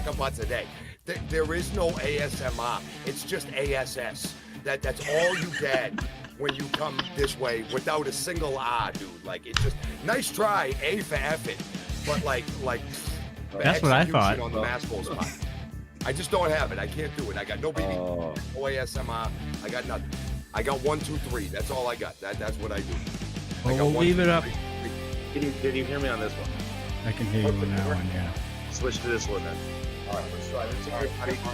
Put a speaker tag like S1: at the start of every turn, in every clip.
S1: pack of butts a day. There is no ASMR. It's just ASS. That's all you get when you come this way without a single R, dude. Like, it's just nice try, A for effort, but like
S2: that's what I thought
S1: on the masshole spot. I just don't have it. I can't do it. I got no BD, no ASMR. I got nothing. I got 1, 2, 3. That's all I got. That's what I do.
S2: Well, we'll leave it up.
S3: Did you hear me on this one?
S2: I can hear you on that one, yeah.
S3: Switch to this one then.
S1: All right, let's try this. All right, buddy. We're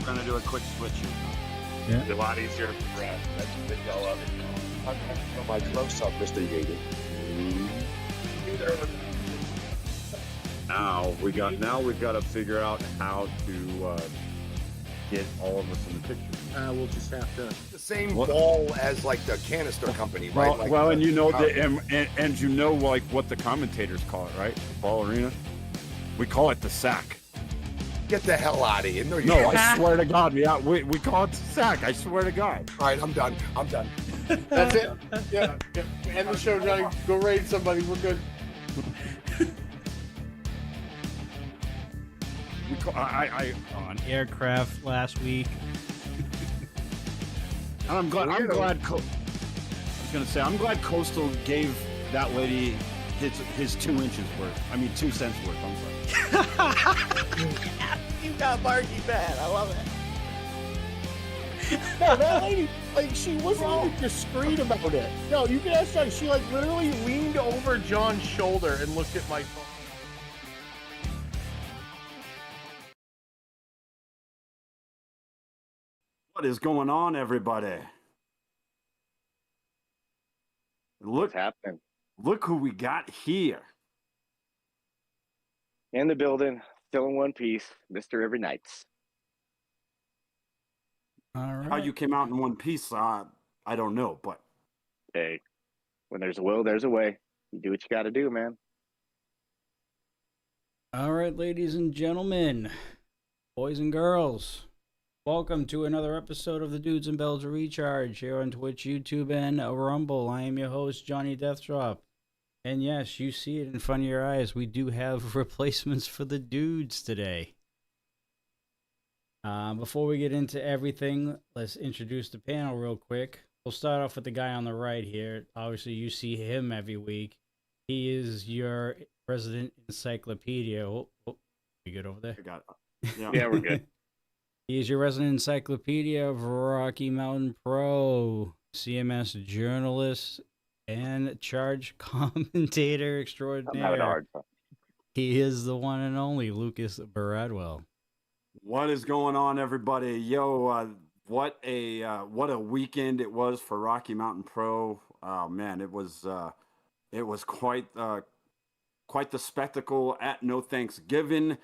S1: gonna do a quick switch.
S2: Yeah.
S3: It's a lot easier for Brad.
S1: That's the go of it. I'm gonna put my gloves up, Mr. Yager.
S4: Now we've got to figure out how to get all of us in the picture.
S3: We'll just have to.
S1: The same ball as like the canister company, right?
S4: Well,
S1: like
S4: well,
S1: the,
S4: and you know and you know like what the commentators call it, right? The ball arena. We call it the sack.
S1: Get the hell out of here! No,
S4: I swear to God, we call it the sack. I swear to God.
S1: All right, I'm done.
S5: That's it. Yeah. End the show, Johnny. Go raid somebody. We're good.
S4: I
S2: On aircraft last week.
S4: And I'm glad. I was gonna say I'm glad Coastal gave that lady his 2 inches worth. I mean 2 cents worth. I'm sorry.
S5: You got Marky bad. I love it. No, that lady, like, she wasn't even discreet about it. No, you can ask her. She like literally leaned over John's shoulder and looked at my phone.
S4: What is going on, everybody?
S3: What's happening?
S4: Look who we got here.
S3: In the building, still in one piece, Mr. Every Nights.
S2: All right.
S4: How you came out in one piece, I don't know, but
S3: Hey, when there's a will, there's a way. You do what you got to do, man.
S2: All right, ladies and gentlemen, boys and girls, welcome to another episode of the Dudes and Bells Recharge here on Twitch, YouTube, and Rumble. I am your host, Johnny Deathdrop. And yes, you see it in front of your eyes. We do have replacements for the dudes today. Before we get into everything, let's introduce the panel real quick. We'll start off with the guy on the right here. Obviously, you see him every week. He is your resident encyclopedia. Oh, you good over there?
S4: I got it.
S3: Yeah, we're good.
S2: He is your resident encyclopedia of Rocky Mountain Pro, CMS journalist, and charge commentator
S3: I'm
S2: extraordinaire.
S3: having a hard time.
S2: He is the one and only Lucas Bradwell.
S4: What is going on, everybody? Yo, what a weekend it was for Rocky Mountain Pro. Oh man, it was quite the spectacle at No Thanksgiving.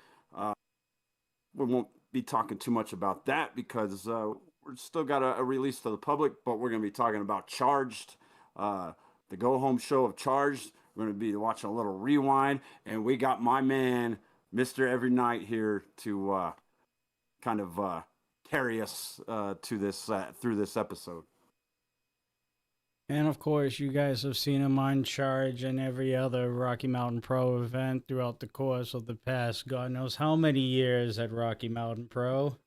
S4: We won't be talking too much about that because we're still got a release to the public, but we're going to be talking about Charged, the go-home show of Charged. We're going to be watching a little rewind, and we got my man, Mr. Every Night, here to kind of carry us to this through this episode.
S2: And of course, you guys have seen him on Charge and every other Rocky Mountain Pro event throughout the course of the past God knows how many years at Rocky Mountain Pro.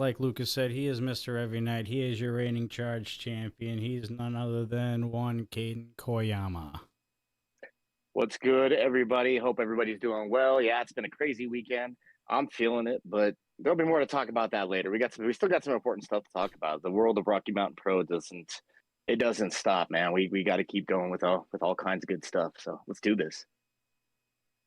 S2: Like Lucas said, he is Mr. Every Night. He is your reigning Charge champion. He's none other than one Caden Koyama.
S3: What's good, everybody? Hope everybody's doing well. Yeah, it's been a crazy weekend. I'm feeling it, but there'll be more to talk about that later. We still got some important stuff to talk about. The world of Rocky Mountain Pro doesn't stop, man. We got to keep going with all kinds of good stuff. So let's do this.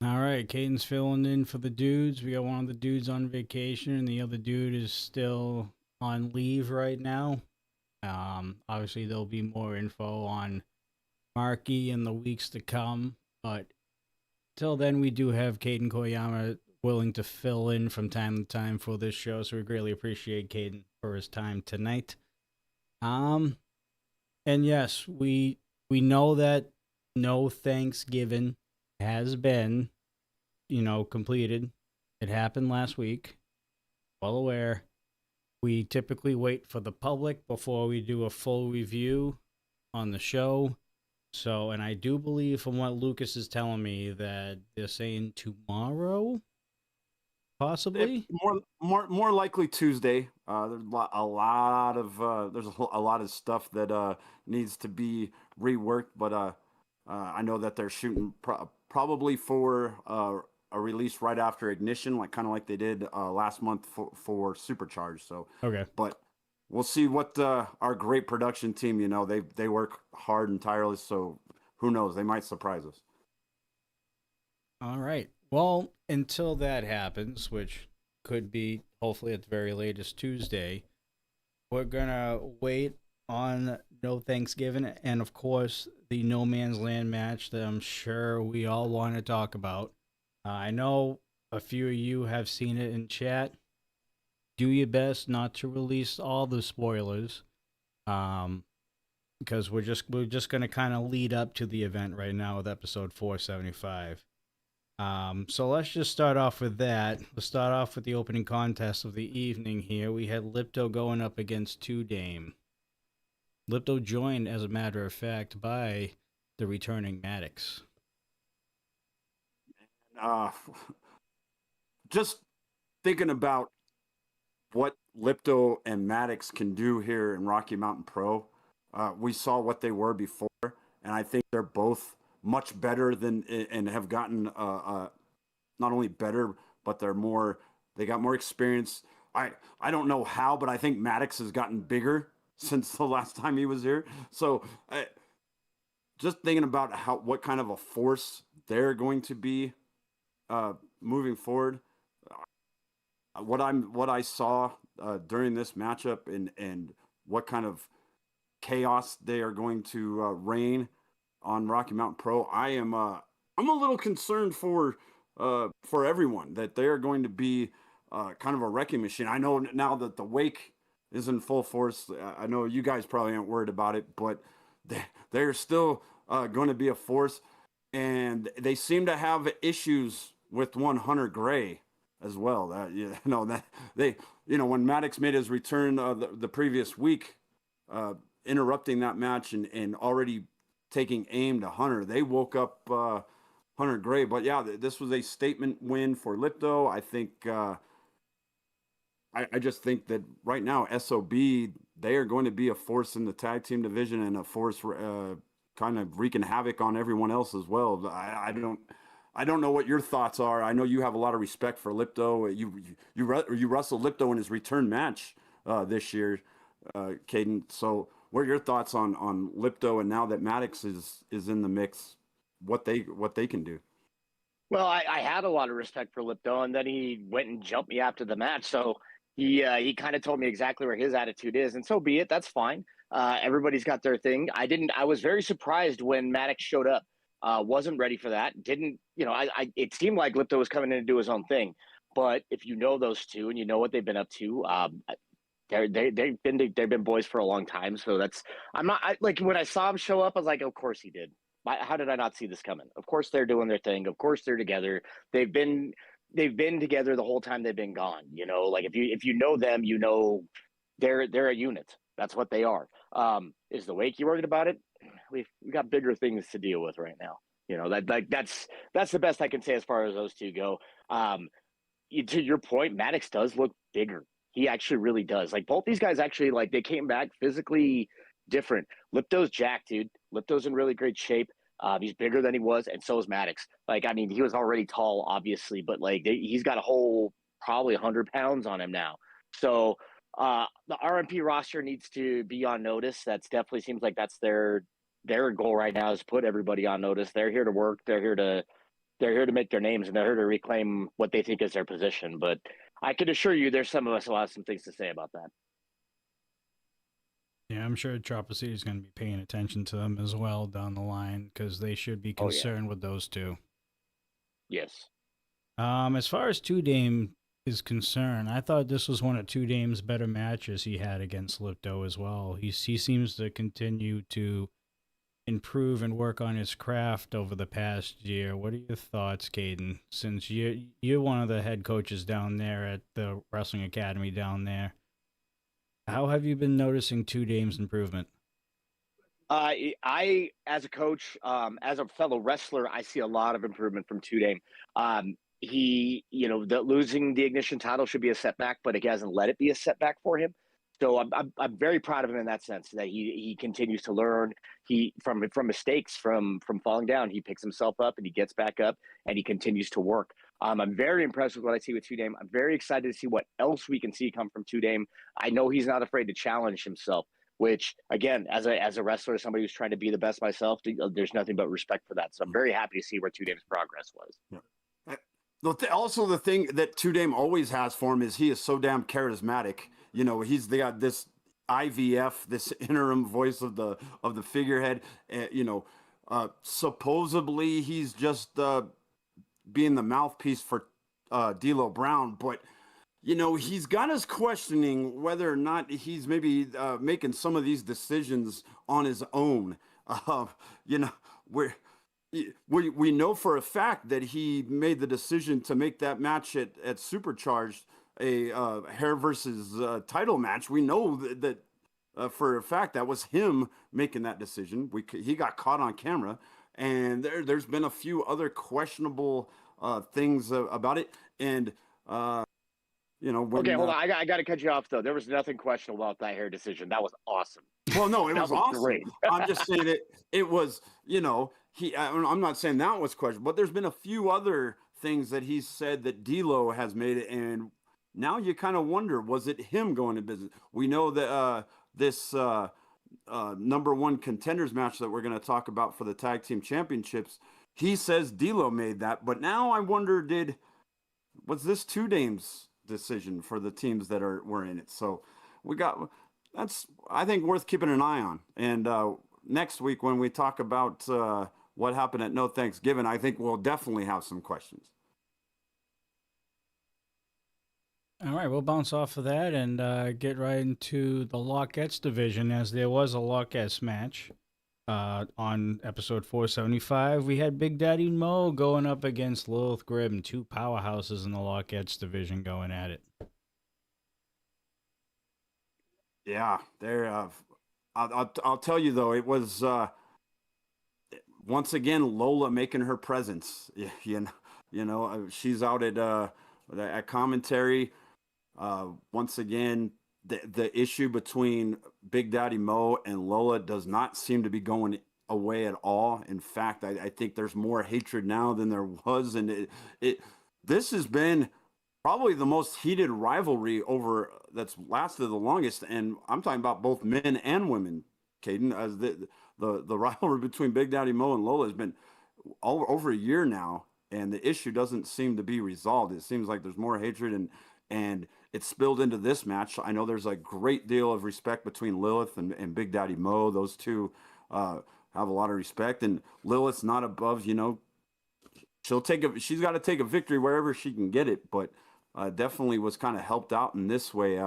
S2: All right, Caden's filling in for the dudes. We got one of the dudes on vacation, and the other dude is still on leave right now. Obviously, there'll be more info on Marky in the weeks to come, but till then, we do have Caden Koyama willing to fill in from time to time for this show, so we greatly appreciate Caden for his time tonight. And yes, we know that No Thanksgiving has been, completed. It happened last week. Well aware. We typically wait for the public before we do a full review on the show. So, and I do believe from what Lucas is telling me that they're saying tomorrow, possibly.
S4: More likely Tuesday. There's a lot of there's a lot of stuff that needs to be reworked, but I know that they're shooting probably for a release right after Ignition, like kind of like they did last month for Supercharged. So
S2: Okay.
S4: but we'll see what our great production team. You know, they work hard and tireless. So who knows? They might surprise us.
S2: All right. Well, until that happens, which could be hopefully at the very latest Tuesday, we're gonna wait on No Thanksgiving and of course the No Man's Land match that I'm sure we all want to talk about. I know a few of you have seen it in chat. Do your best not to release all the spoilers, because we're just gonna kind of lead up to the event right now with episode 475. So let's just start off with that. Let's start off with the opening contest of the evening here. We had Lipto going up against 2Dame. Lipto joined, as a matter of fact, by the returning Maddox.
S4: Just thinking about what Lipto and Maddox can do here in Rocky Mountain Pro. We saw what they were before, and I think they're both much better than and have gotten not only better, but they got more experience. I don't know how, but I think Maddox has gotten bigger since the last time he was here. So just thinking about what kind of a force they're going to be moving forward. What I saw during this matchup and what kind of chaos they are going to reign on Rocky Mountain Pro, I'm a little concerned for everyone that they are going to be kind of a wrecking machine. I know now that the Wake is in full force. I know you guys probably aren't worried about it, but they're still going to be a force, and they seem to have issues with one Hunter Gray as well. When Maddox made his return the previous week, interrupting that match and already taking aim to Hunter, they woke up Hunter Gray. But yeah, this was a statement win for Lipto. I think I just think that right now SOB, they are going to be a force in the tag team division and a force kind of wreaking havoc on everyone else as well. I don't know what your thoughts are. I know you have a lot of respect for Lipto. You wrestled Lipto in his return match this year, Caden. So what are your thoughts on Lipto, and now that Maddox is in the mix, what they can do?
S3: Well, I had a lot of respect for Lipto, and then he went and jumped me after the match. So he kind of told me exactly where his attitude is, and so be it. That's fine. Everybody's got their thing. I was very surprised when Maddox showed up. Wasn't ready for that. Didn't, it seemed like Lipto was coming in to do his own thing. But if you know those two and you know what they've been up to, they've been boys for a long time. So like when I saw him show up, I was like, of course he did. How did I not see this coming? Of course they're doing their thing. Of course they're together. They've been together the whole time they've been gone. Like if you know them, they're a unit. That's what they are. Is the Wake you worried about it? We got bigger things to deal with right now. That's the best I can say as far as those two go. To your point, Maddox does look bigger. He actually really does. Like both these guys actually, like, they came back physically different. Lipto's jacked, dude. Lipto's in really great shape. He's bigger than he was, and so is Maddox. Like, I mean, he was already tall, obviously, but like he's got a whole probably 100 pounds on him now. So the RMP roster needs to be on notice. That's definitely seems like that's their goal right now, is put everybody on notice. They're here to work. They're here to make their names, and they're here to reclaim what they think is their position. But I can assure you, there's some of us who have some things to say about that.
S2: Yeah, I'm sure Chopper City is going to be paying attention to them as well down the line, because they should be concerned with those two.
S3: Yes.
S2: As far as 2Dame is concerned, I thought this was one of 2Dame's better matches he had against Lipto as well. He seems to continue to improve and work on his craft over the past year. What are your thoughts, Caden? Since you're one of the head coaches down there at the Wrestling Academy down there, how have you been noticing 2Dame's improvement?
S3: I as a coach, as a fellow wrestler, I see a lot of improvement from 2Dame. that losing the Ignition title should be a setback, but he hasn't let it be a setback for him. So I'm very proud of him in that sense, that he continues to learn. He from mistakes, from falling down, he picks himself up and he gets back up and he continues to work. I'm very impressed with what I see with Two Dame. I'm very excited to see what else we can see come from Two Dame. I know he's not afraid to challenge himself, which again, as a wrestler, somebody who's trying to be the best myself, there's nothing but respect for that. So I'm very happy to see where Two Dame's progress was.
S4: Yeah. Also, the thing that Two Dame always has for him is he is so damn charismatic. He's got this IVF, this interim voice of the figurehead. Supposedly he's just being the mouthpiece for D'Lo Brown, but he's got us questioning whether or not he's maybe making some of these decisions on his own. We know for a fact that he made the decision to make that match at Supercharged a hair versus title match. We know that for a fact that was him making that decision. He got caught on camera, and there's been a few other questionable things about it. And
S3: okay, hold on. I got to cut you off though. There was nothing questionable about that hair decision. That was awesome.
S4: Well, no, it
S3: That
S4: was
S3: was
S4: awesome.
S3: great.
S4: I'm just saying it was. I'm not saying that was questionable, but there's been a few other things that he said that D'Lo has made it, and now you kind of wonder, was it him going to business? We know that this number one contenders match that we're going to talk about for the tag team championships, he says D'Lo made that, but now I wonder, was this Two Dame's decision for the teams that were in it? So that's, I think, worth keeping an eye on. And next week when we talk about what happened at No Thanksgiving, I think we'll definitely have some questions.
S2: All right, we'll bounce off of that and get right into the Lockettes division, as there was a Lockettes match on episode 475. We had Big Daddy Mo going up against Lilith Grimm, two powerhouses in the Lockettes division going at it.
S4: Yeah, they're. I'll tell you though, it was once again Lola making her presence. She's out at commentary. Once again, the issue between Big Daddy Mo and Lola does not seem to be going away at all. In fact, I think there's more hatred now than there was, and this has been probably the most heated rivalry that's lasted the longest, and I'm talking about both men and women, Caden. As the rivalry between Big Daddy Mo and Lola has been over a year now, and the issue doesn't seem to be resolved. It seems like there's more hatred, and it's spilled into this match. I know there's a great deal of respect between Lilith and Big Daddy Mo. Those two have a lot of respect, and Lilith's not above, she's got to take a victory wherever she can get it, but definitely was kind of helped out in this way.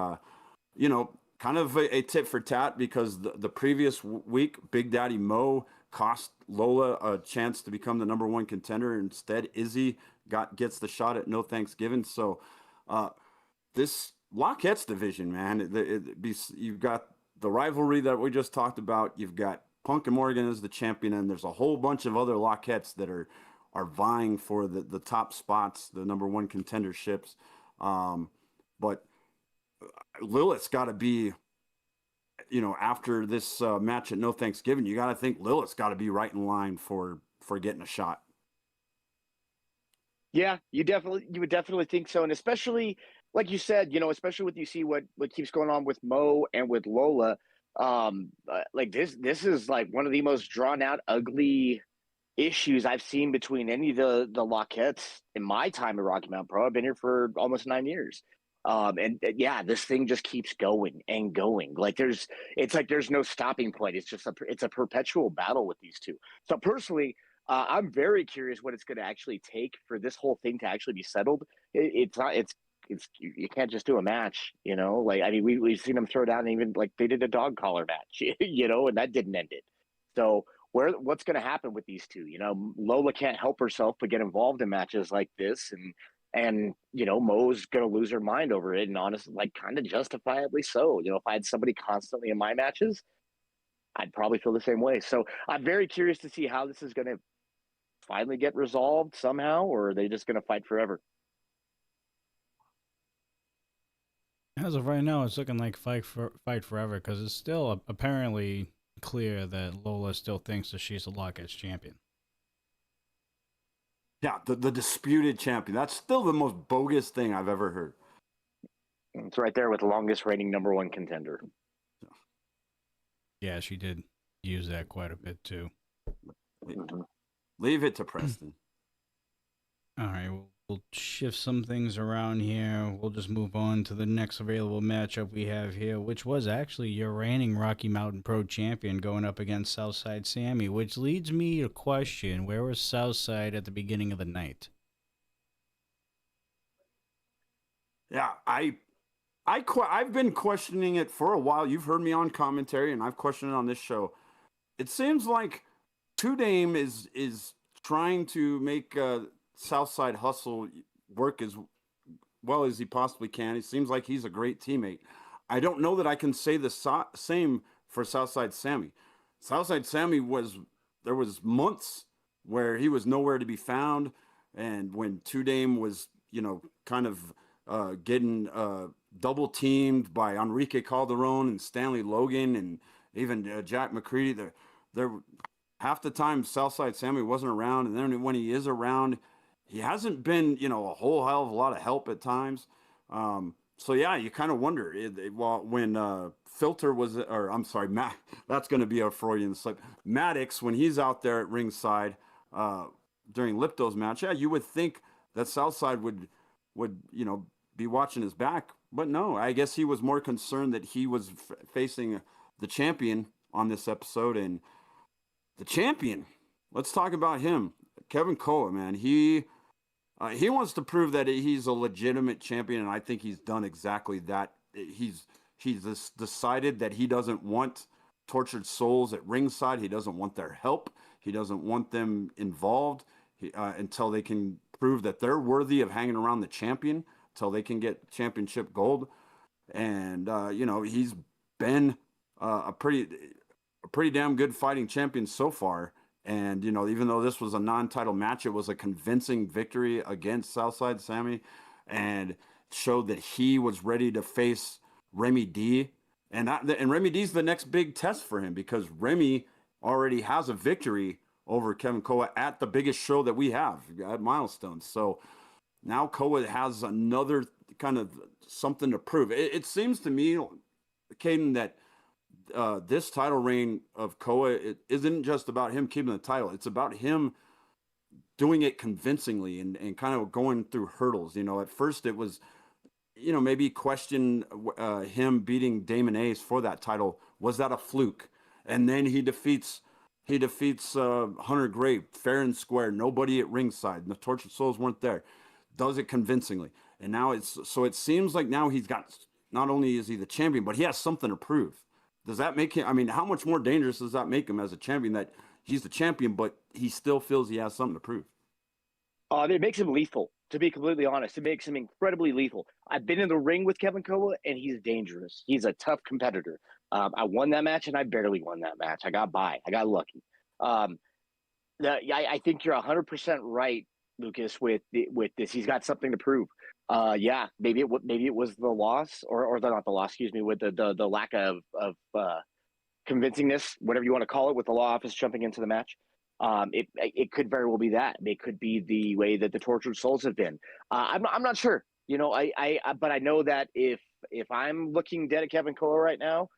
S4: Kind of a tit for tat, because the previous week, Big Daddy Mo cost Lola a chance to become the number one contender. Instead, Izzy gets the shot at No Thanksgiving. So this Lockettes division, man, you've got the rivalry that we just talked about. You've got Punk and Morgan as the champion, and there's a whole bunch of other Lockettes that are vying for the top spots, the number one contenderships. But Lilith's got to be, after this match at No Thanksgiving, you got to think Lilith's got to be right in line for getting a shot. Yeah,
S3: you would definitely think so. And especially, like you said, especially when you see what keeps going on with Mo and with Lola, like this is like one of the most drawn out, ugly issues I've seen between any of the Lockettes in my time at Rocky Mountain Pro. I've been here for almost 9 years. And yeah, this thing just keeps going and going. Like there's no stopping point. It's a perpetual battle with these two. So personally, I'm very curious what it's going to actually take for this whole thing to actually be settled. You can't just do a match, like, I mean, we've seen them throw down, even like they did a dog collar match, and that didn't end it. So what's going to happen with these two? Lola can't help herself but get involved in matches like this, and Mo's going to lose her mind over it, and honestly, like, kind of justifiably so. If I had somebody constantly in my matches, I'd probably feel the same way. So I'm very curious to see how this is going to finally get resolved somehow, or are they just going to fight forever?
S2: As of right now, it's looking like fight forever because it's still apparently clear that Lola still thinks that she's the Lockett's champion.
S4: Yeah, the disputed champion. That's still the most bogus thing I've ever heard.
S3: It's right there with the longest reigning number one contender.
S2: Yeah, she did use that quite a bit too.
S4: Leave it to Preston.
S2: All right, we'll shift some things around here. We'll just move on to the next available matchup we have here, which was actually your reigning Rocky Mountain Pro champion going up against Southside Sammy, which leads me to question, where was Southside at the beginning of the night?
S4: Yeah, I've been questioning it for a while. You've heard me on commentary, and I've questioned it on this show. It seems like Two Dame is trying to make Southside Hustle work as well as he possibly can. It seems like he's a great teammate. I don't know that I can say the same for Southside Sammy. Southside Sammy there was months where he was nowhere to be found, and when Two Dame was kind of getting double teamed by Enrique Calderon and Stanley Logan and even Jack McCready, there half the time Southside Sammy wasn't around, and then when he is around, he hasn't been, a whole hell of a lot of help at times. So yeah, you kind of wonder when Filter was, or I'm sorry, Matt, that's going to be a Freudian slip. Maddox, when he's out there at ringside during Lipto's match, yeah, you would think that Southside would be watching his back, but no, I guess he was more concerned that he was facing the champion on this episode. And the champion, let's talk about him, Kevin Koa, man. He wants to prove that he's a legitimate champion, and I think he's done exactly that. He's decided that he doesn't want tortured souls at ringside. He doesn't want their help. He doesn't want them involved until they can prove that they're worthy of hanging around the champion, until they can get championship gold. And he's been a pretty damn good fighting champion so far. And, even though this was a non-title match, it was a convincing victory against Southside Sammy, and showed that he was ready to face Remy D. And Remy D's the next big test for him, because Remy already has a victory over Kevin Koa at the biggest show that we have at Milestones. So now Koa has another kind of something to prove. It seems to me, Caden, that this title reign of Koa, it isn't just about him keeping the title. It's about him doing it convincingly and kind of going through hurdles. At first it was, maybe question him beating Damon Ace for that title. Was that a fluke? And then he defeats Hunter Gray fair and square, nobody at ringside, and the Tortured Souls weren't there. Does it convincingly. And now it seems like now he's got, not only is he the champion, but he has something to prove. Does that make him, how much more dangerous does that make him as a champion, that he's the champion, but he still feels he has something to prove?
S3: It makes him lethal, to be completely honest. It makes him incredibly lethal. I've been in the ring with Kevin Koa, and he's dangerous. He's a tough competitor. I won that match, and I barely won that match. I got by. I got lucky. I think you're 100% right, Lucas, with this. He's got something to prove. Maybe it was the loss, or not the loss, excuse me, with the lack of convincingness, whatever you want to call it, with the law office jumping into the match. It could very well be that. It could be the way that the Tortured Souls have been. I'm not sure. But I know that if I'm looking dead at Kevin Koa right now,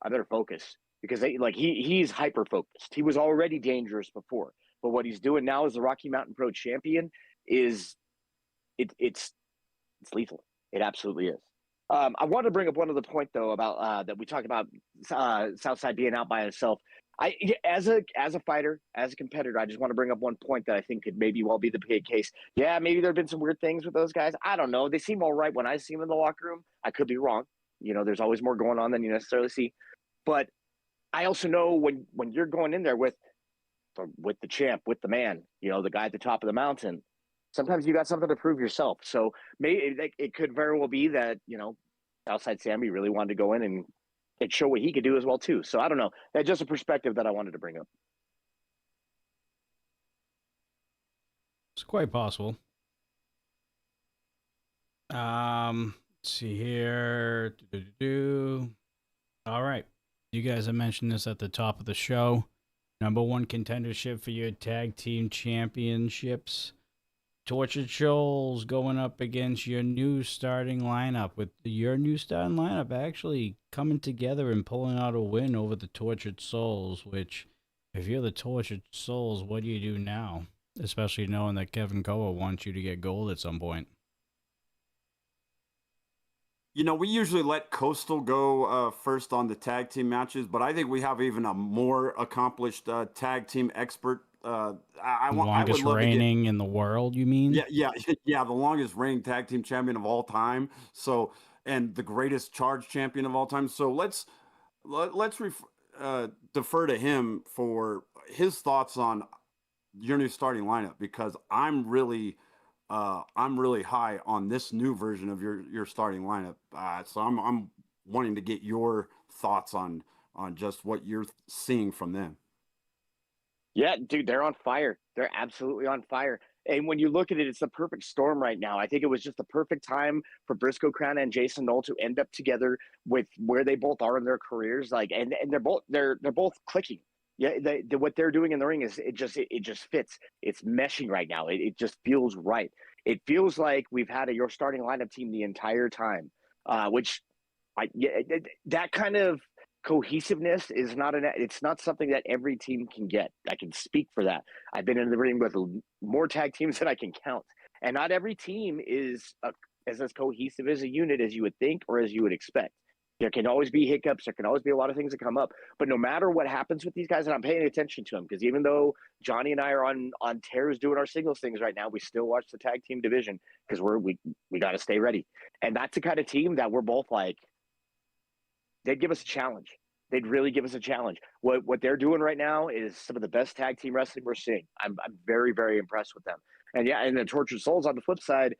S3: I better focus, because he's hyper focused. He was already dangerous before, but what he's doing now as the Rocky Mountain Pro champion is it's lethal. It absolutely is. I want to bring up one other point though about that we talked about Southside being out by himself. As a fighter, as a competitor, I just want to bring up one point that I think could maybe well be the big case. Yeah, maybe there have been some weird things with those guys. I don't know. They seem all right when I see them in the locker room. I could be wrong. There's always more going on than you necessarily see. But I also know when you're going in there with the champ, with the man, the guy at the top of the mountain, sometimes you got something to prove yourself. So maybe it could very well be that, Southside Sammy really wanted to go in and show what he could do as well too. So I don't know. That's just a perspective that I wanted to bring up.
S2: quite possible. Let's see here. All right. You guys have mentioned this at the top of the show. Number one contendership for your tag team championships. Tortured Souls going up against your new starting lineup, with your new starting lineup actually coming together and pulling out a win over the Tortured Souls, which, if you're the Tortured Souls, what do you do now? Especially knowing that Kevin Koa wants you to get gold at some point.
S4: You know, we usually let Coastal go first on the tag team matches, but I think we have even a more accomplished tag team expert. I
S2: Longest
S4: would love
S2: reigning
S4: to get,
S2: in the world, you mean?
S4: yeah, the longest reigning tag team champion of all time. So, and the greatest charge champion of all time. So let's defer to him for his thoughts on your new starting lineup, because I'm really high on this new version of your starting lineup. So I'm wanting to get your thoughts on just what you're seeing from them.
S3: Yeah, dude, they're on fire. They're absolutely on fire. And when you look at it, it's the perfect storm right now. I think it was just the perfect time for Briscoe Crown and Jason Knoll to end up together with where they both are in their careers. Like, and they're both clicking. Yeah, what they're doing in the ring is it just fits. It's meshing right now. It just feels right. It feels like we've had your starting lineup team the entire time, which that kind of cohesiveness is it's not something that every team can get. I can speak for that. I've been in the ring with more tag teams than I can count, and not every team is as cohesive as a unit as you would think or as you would expect. There can always be hiccups. There can always be a lot of things that come up. But no matter what happens with these guys, and I'm paying attention to them, because even though Johnny and I are on tears doing our singles things right now, we still watch the tag team division because we got to stay ready. And that's the kind of team that we're both like, they'd give us a challenge. They'd really give us a challenge. What they're doing right now is some of the best tag team wrestling we're seeing. I'm very, very impressed with them. And yeah, and the Tortured Souls on the flip side,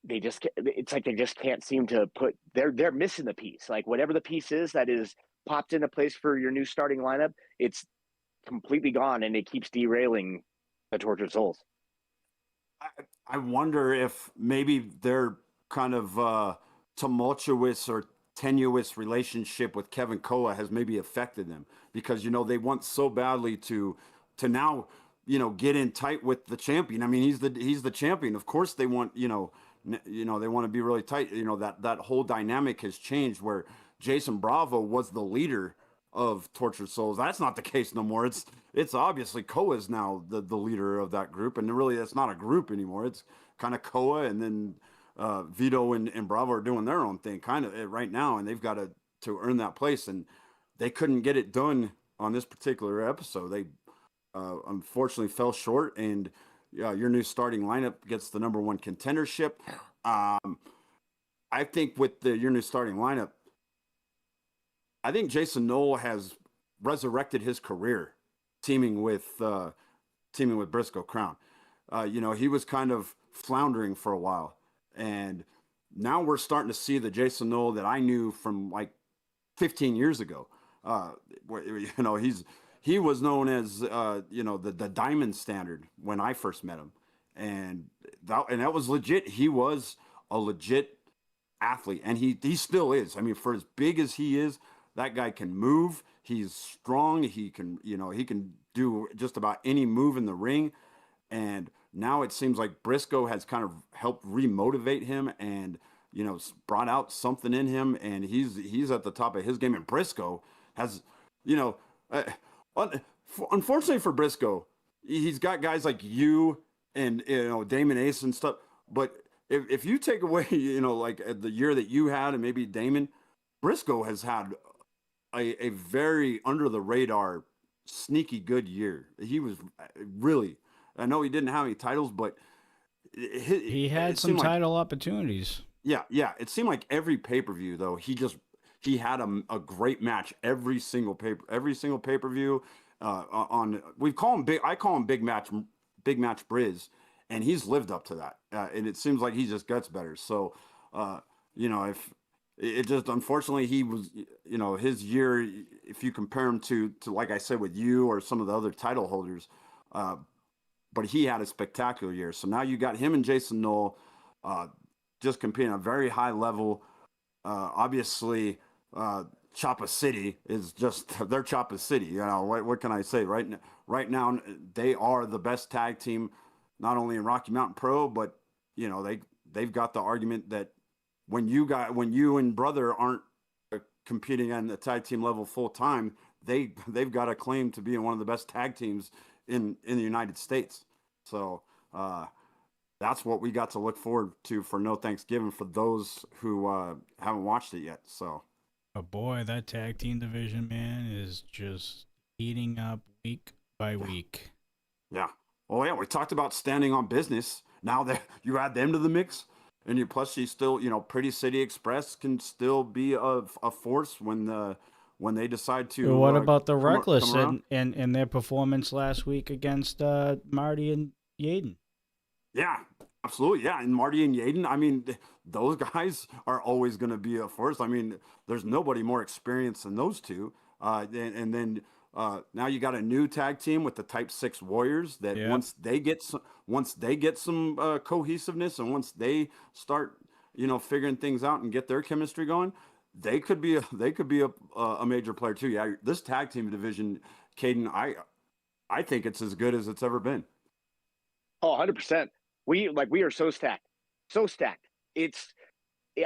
S3: it's like they just can't seem to they're missing the piece. Like whatever the piece is that is popped into place for your new starting lineup, it's completely gone, and it keeps derailing the Tortured Souls.
S4: I wonder if maybe their kind of tumultuous or tenuous relationship with Kevin Koa has maybe affected them, because you know they want so badly to now get in tight with the champion. I mean, he's the champion. Of course, they want they want to be really tight. That whole dynamic has changed, where Jason Bravo was the leader of Tortured Souls. That's not the case no more. It's obviously Koa is now the leader of that group, and really it's not a group anymore. It's kind of Koa, and then Vito and Bravo are doing their own thing kind of right now, and they've got to earn that place, and they couldn't get it done on this particular episode. They unfortunately fell short, and your new starting lineup gets the number one contendership. I think with your new starting lineup, I think Jason Knoll has resurrected his career teaming with Briscoe Crown. He was kind of floundering for a while, and now we're starting to see the Jason Knoll that I knew from like 15 years ago. He was known as the Diamond Standard when I first met him, and that was legit. He was a legit athlete, and he still is. I mean, for as big as he is, that guy can move. He's strong. He can do just about any move in the ring. And now it seems like Briscoe has kind of helped remotivate him and brought out something in him, and he's at the top of his game. And Briscoe has unfortunately for Briscoe, he's got guys like you and Damon Ace and stuff. But if you take away like the year that you had and maybe Damon, Briscoe has had a very under the radar, sneaky good year. He was really. I know he didn't have any titles, but
S2: he had some title opportunities.
S4: Yeah. It seemed like every pay-per-view though, he had a great match every single pay-per-view. I call him Big Match Briz, and he's lived up to that. And it seems like he just gets better. So, if it just unfortunately he was, his year, if you compare him to like I said with you or some of the other title holders, but he had a spectacular year. So now you got him and Jason Knoll just competing at a very high level. Obviously, Choppa City is just they're Choppa City. You know what can I say? Right now, they are the best tag team, not only in Rocky Mountain Pro, but you know they've got the argument that when you and brother aren't competing on the tag team level full time, they've got a claim to being one of the best tag teams in the United States. So that's what we got to look forward to for No Thanksgiving for those who haven't watched it yet. So,
S2: but boy, that tag team division, man, is just heating up week by week.
S4: Yeah. Oh yeah, we talked about standing on business. Now that you add them to the mix, and you still, Pretty City Express can still be a force when they decide to.
S2: What about the Reckless
S4: come
S2: and their performance last week against Marty and Yaden?
S4: Yeah, absolutely. Yeah, and Marty and Yaden, I mean, those guys are always going to be a force. I mean, there's nobody more experienced than those two. And then now you got a new tag team with the Type 6 Warriors that once they get some cohesiveness, and once they start, figuring things out and get their chemistry going, they could be a major player too. Yeah, this tag team division, Caden, I think it's as good as it's ever been.
S3: Oh, 100%. We are so stacked. So stacked.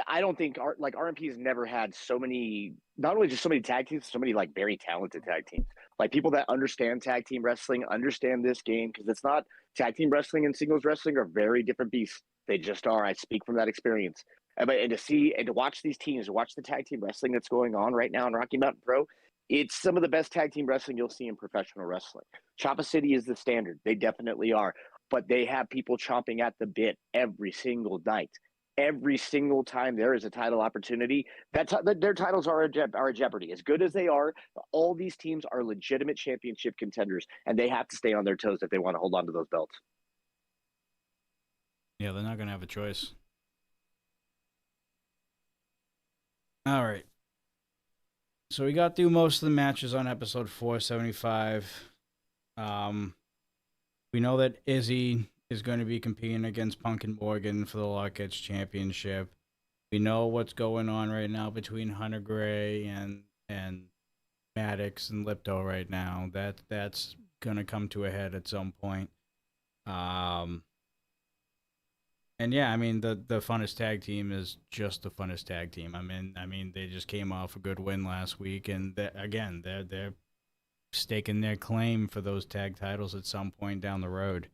S3: I don't think RMP has never had so many, not only just so many tag teams, so many like very talented tag teams. Like people that understand tag team wrestling, understand this game, because it's not tag team wrestling and singles wrestling are very different beasts. They just are. I speak from that experience. And to see and to watch these teams, to watch the tag team wrestling that's going on right now in Rocky Mountain Pro, it's some of the best tag team wrestling you'll see in professional wrestling. Choppa City is the standard. They definitely are. But they have people chomping at the bit every single night. Every single time there is a title opportunity, their titles are a jeopardy. As good as they are, all these teams are legitimate championship contenders, and they have to stay on their toes if they want to hold on to those belts.
S2: Yeah, they're not going to have a choice. All right. So we got through most of the matches on episode 475. We know that Izzy is going to be competing against Punk and Morgan for the Lockheads Championship. We know what's going on right now between Hunter Gray and Maddox and Lipto right now. That's going to come to a head at some point. And yeah, I mean the funnest tag team is just the funnest tag team. I mean they just came off a good win last week, and they're staking their claim for those tag titles at some point down the road.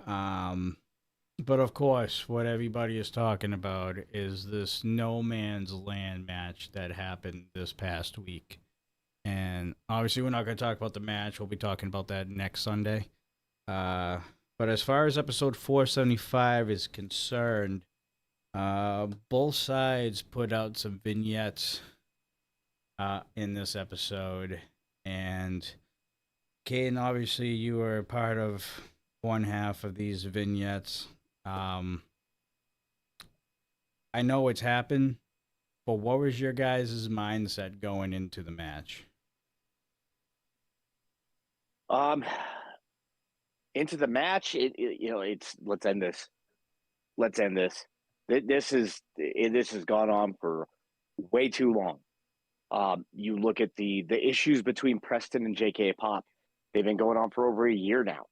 S2: But of course, what everybody is talking about is this no man's land match that happened this past week. And obviously we're not going to talk about the match. We'll be talking about that next Sunday. But as far as episode 475 is concerned, both sides put out some vignettes in this episode. And Caden, obviously you were part of one half of these vignettes. I know it's happened, but what was your guys' mindset going into the match?
S3: Into the match, it's let's end this. Let's end this. This has gone on for way too long. You look at the issues between Preston and JK Pop. They've been going on for over a year now.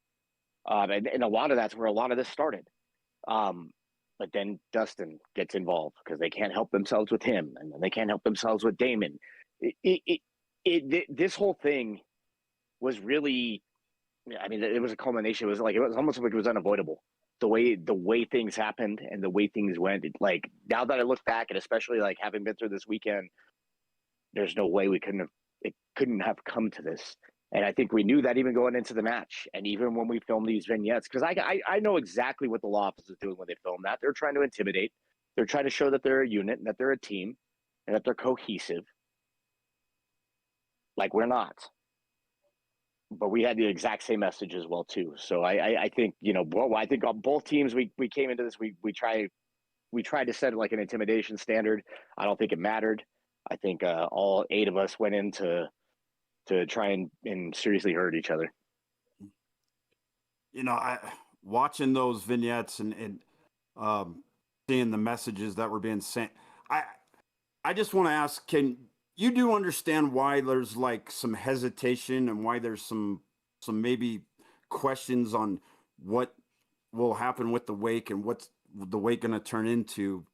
S3: And a lot of that's where a lot of this started. But then Dustin gets involved because they can't help themselves with him, and then they can't help themselves with Damon. This whole thing was really, I mean, it was a culmination. It was almost like it was unavoidable. The way things happened and the way things went. Like now that I look back, and especially like having been through this weekend, there's no way it couldn't have come to this. And I think we knew that even going into the match. And even when we filmed these vignettes, because I know exactly what the law office is doing when they film that. They're trying to intimidate. They're trying to show that they're a unit and that they're a team and that they're cohesive. Like we're not. But we had the exact same message as well, too. So I think, I think on both teams, we came into this, we tried to set like an intimidation standard. I don't think it mattered. I think all 8 of us went in to try and seriously hurt each other.
S4: I watching those vignettes and seeing the messages that were being sent. I I just want to ask, can you do understand why there's like some hesitation and why there's some maybe questions on what will happen with the wake and what's the wake going to turn into,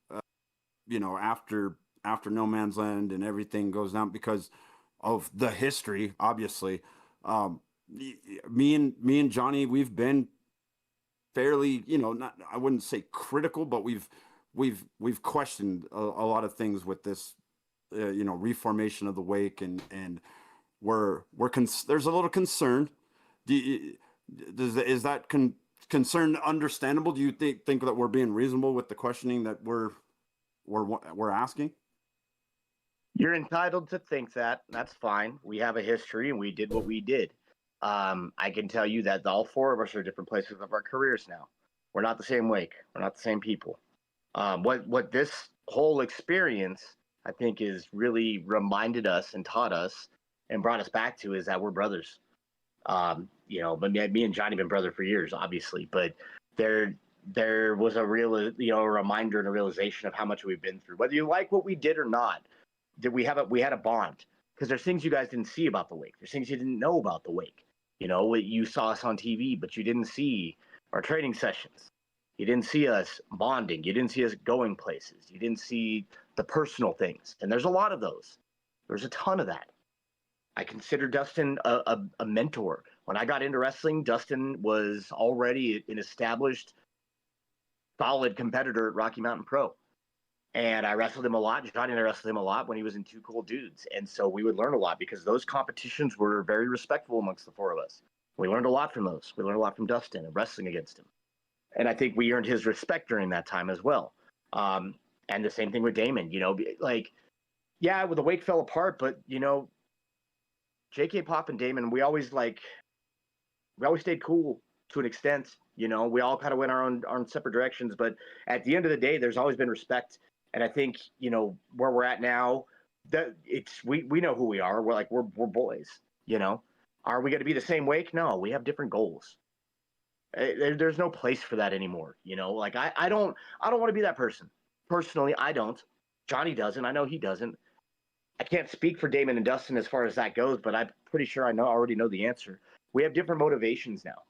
S4: after No Man's Land and everything goes down because of the history, obviously. Um, me and Johnny, we've been fairly, not, I wouldn't say critical, but we've questioned a lot of things with this, reformation of the wake, and there's a little concern. Do you, is that concern understandable? Do you think that we're being reasonable with the questioning that we're asking?
S3: You're entitled to think that. That's fine. We have a history and we did what we did. I can tell you that all four of us are different places of our careers now. We're not the same wake. We're not the same people. What this whole experience, I think, is really reminded us and taught us and brought us back to is that we're brothers. But me and Johnny have been brother for years, obviously. But there was a real, a reminder and a realization of how much we've been through. Whether you like what we did or not, we had a bond, because there's things you guys didn't see about the wake. There's things you didn't know about the wake. You saw us on TV, but you didn't see our training sessions. You didn't see us bonding. You didn't see us going places. You didn't see the personal things. And there's a lot of those. There's a ton of that. I consider Dustin a mentor. When I got into wrestling, Dustin was already an established, solid competitor at Rocky Mountain Pro. And I wrestled him a lot. Johnny and I wrestled him a lot when he was in Two Cool Dudes. And so we would learn a lot because those competitions were very respectful amongst the four of us. We learned a lot from those. We learned a lot from Dustin and wrestling against him. And I think we earned his respect during that time as well. And the same thing with Damon, the wake fell apart, but, JK Pop and Damon, we always stayed cool to an extent. We all kind of went our own separate directions. But at the end of the day, there's always been respect. And I think, where we're at now, that we know who we are. We're boys, Are we going to be the same wake? No, we have different goals. There's no place for that anymore. I don't want to be that person. Personally, I don't. Johnny doesn't. I know he doesn't. I can't speak for Damon and Dustin as far as that goes, but I'm pretty sure I already know the answer. We have different motivations now.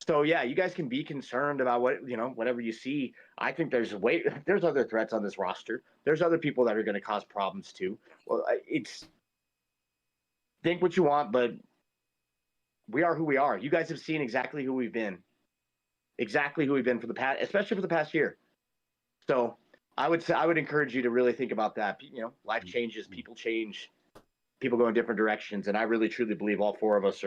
S3: So yeah, you guys can be concerned about whatever you see. I think there's other threats on this roster. There's other people that are going to cause problems too. Well, think what you want, but we are who we are. You guys have seen exactly who we've been for the past, especially for the past year. So I would encourage you to really think about that. Life changes, people change, people go in different directions, and I really truly believe all four of us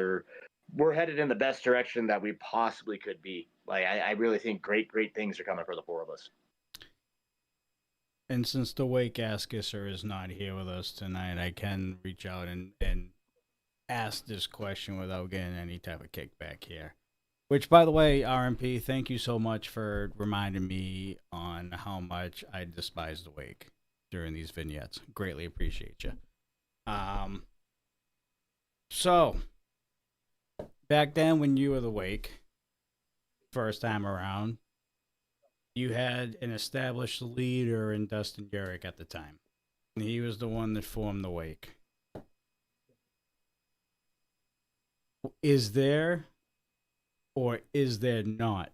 S3: we're headed in the best direction that we possibly could be. I really think great things are coming for the four of us.
S2: And since the Wake Askisser is not here with us tonight, I can reach out and ask this question without getting any type of kickback here. Which, by the way, RMP, thank you so much for reminding me on how much I despise the Wake during these vignettes. Greatly appreciate you. So, back then when you were the Wake, first time around, you had an established leader in Dustin Garrick at the time. And he was the one that formed the Wake. Is there or is there not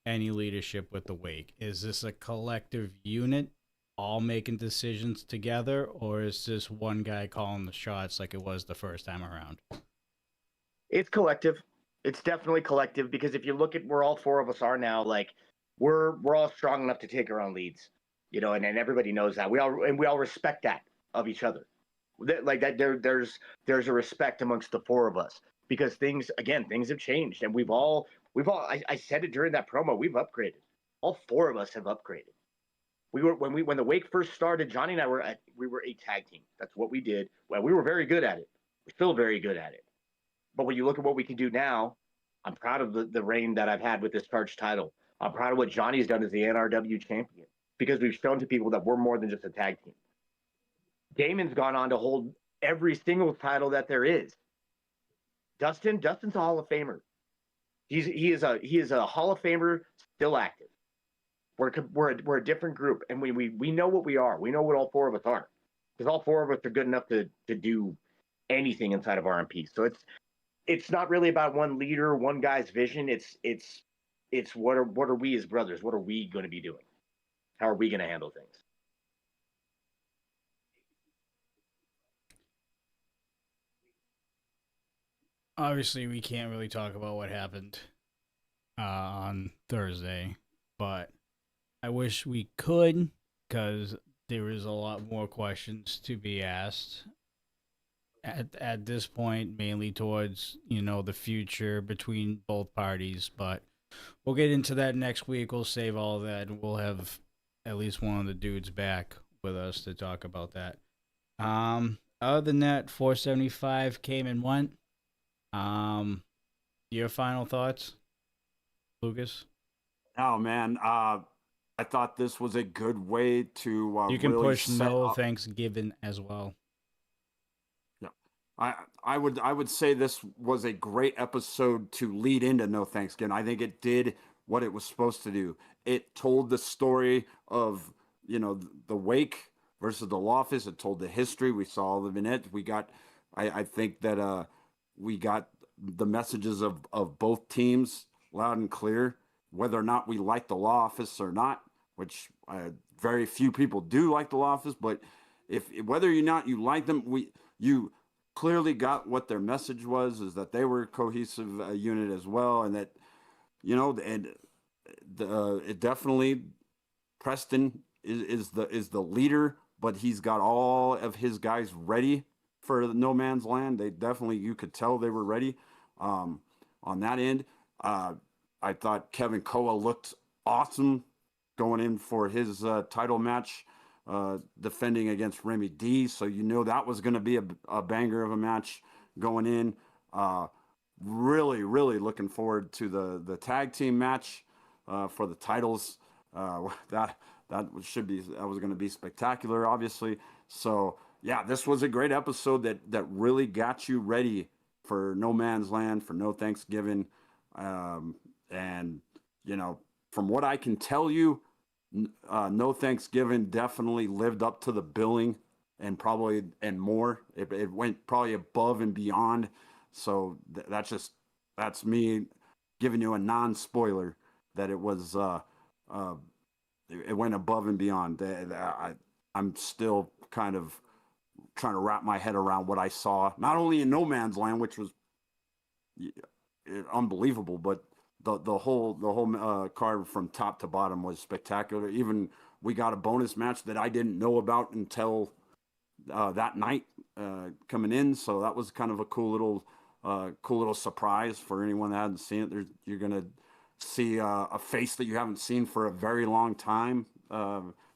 S2: any leadership with the Wake? Is this a collective unit, all making decisions together, or is this one guy calling the shots like it was the first time around?
S3: It's collective. It's definitely collective, because if you look at where all four of us are now, we're all strong enough to take our own leads, and everybody knows that. We all respect that of each other. There's a respect amongst the four of us, because things have changed, and we've all I said it during that promo, we've upgraded. All four of us have upgraded. When the Wake first started, Johnny and I were a tag team. That's what we did. Well, we were very good at it. We're still very good at it. But when you look at what we can do now, I'm proud of the reign that I've had with this charged title. I'm proud of what Johnny's done as the NRW champion, because we've shown to people that we're more than just a tag team. Damon's gone on to hold every single title that there is. Dustin's a Hall of Famer. He is a Hall of Famer, still active. We're a different group, and we know what we are. We know what all four of us are, because all four of us are good enough to do anything inside of RMP. So it's not really about one leader, one guy's vision. It's what are we as brothers? What are we going to be doing? How are we going to handle things?
S2: Obviously, we can't really talk about what happened on Thursday, but I wish we could, because there is a lot more questions to be asked at this point, mainly towards the future between both parties. But we'll get into that next week. We'll save all of that, and we'll have at least one of the dudes back with us to talk about that. Other than that, 475 came and went. Your final thoughts, Lucas?
S4: Oh man, I thought this was a good way to
S2: You can
S4: really
S2: push
S4: set
S2: no
S4: up.
S2: Thanksgiving as well.
S4: Yeah, I would say this was a great episode to lead into No Thanksgiving. I think it did what it was supposed to do. It told the story of the wake versus the Loftus. It told the history. We saw all the vignettes. We got. I think that we got the messages of both teams loud and clear. Whether or not we like the law office or not, which very few people do like the law office, but if whether or not you like them, you clearly got what their message was, is that they were a cohesive unit as well, and that and it definitely Preston is the leader, but he's got all of his guys ready for no man's land. They definitely, you could tell they were ready on that end. I thought Kevin Koa looked awesome going in for his title match, defending against Remy D. So that was going to be a banger of a match going in. Really, really looking forward to the tag team match for the titles. That was going to be spectacular, obviously. So yeah, this was a great episode that really got you ready for No Man's Land, for No Thanksgiving. And from what I can tell you, No Thanksgiving definitely lived up to the billing, and probably and more. It went probably above and beyond. So that's me giving you a non-spoiler that it was it went above and beyond. I'm still kind of trying to wrap my head around what I saw, not only in No Man's Land, which was unbelievable, but the whole card from top to bottom was spectacular. Even we got a bonus match that I didn't know about until that night coming in, so that was kind of a cool little surprise for anyone that hadn't seen it. You're gonna see a face that you haven't seen for a very long time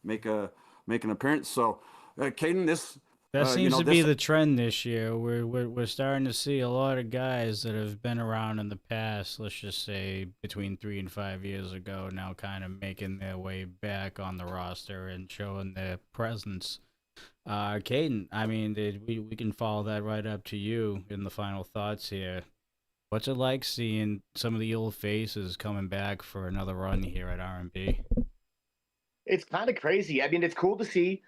S4: make an appearance. So, Caden, this
S2: That seems to be the trend this year. We're starting to see a lot of guys that have been around in the past, let's just say between 3 and 5 years ago, now kind of making their way back on the roster and showing their presence. Caden, I mean, we can follow that right up to you in the final thoughts here. What's it like seeing some of the old faces coming back for another run here at R&B?
S3: It's kind of crazy. I mean, it's cool to see.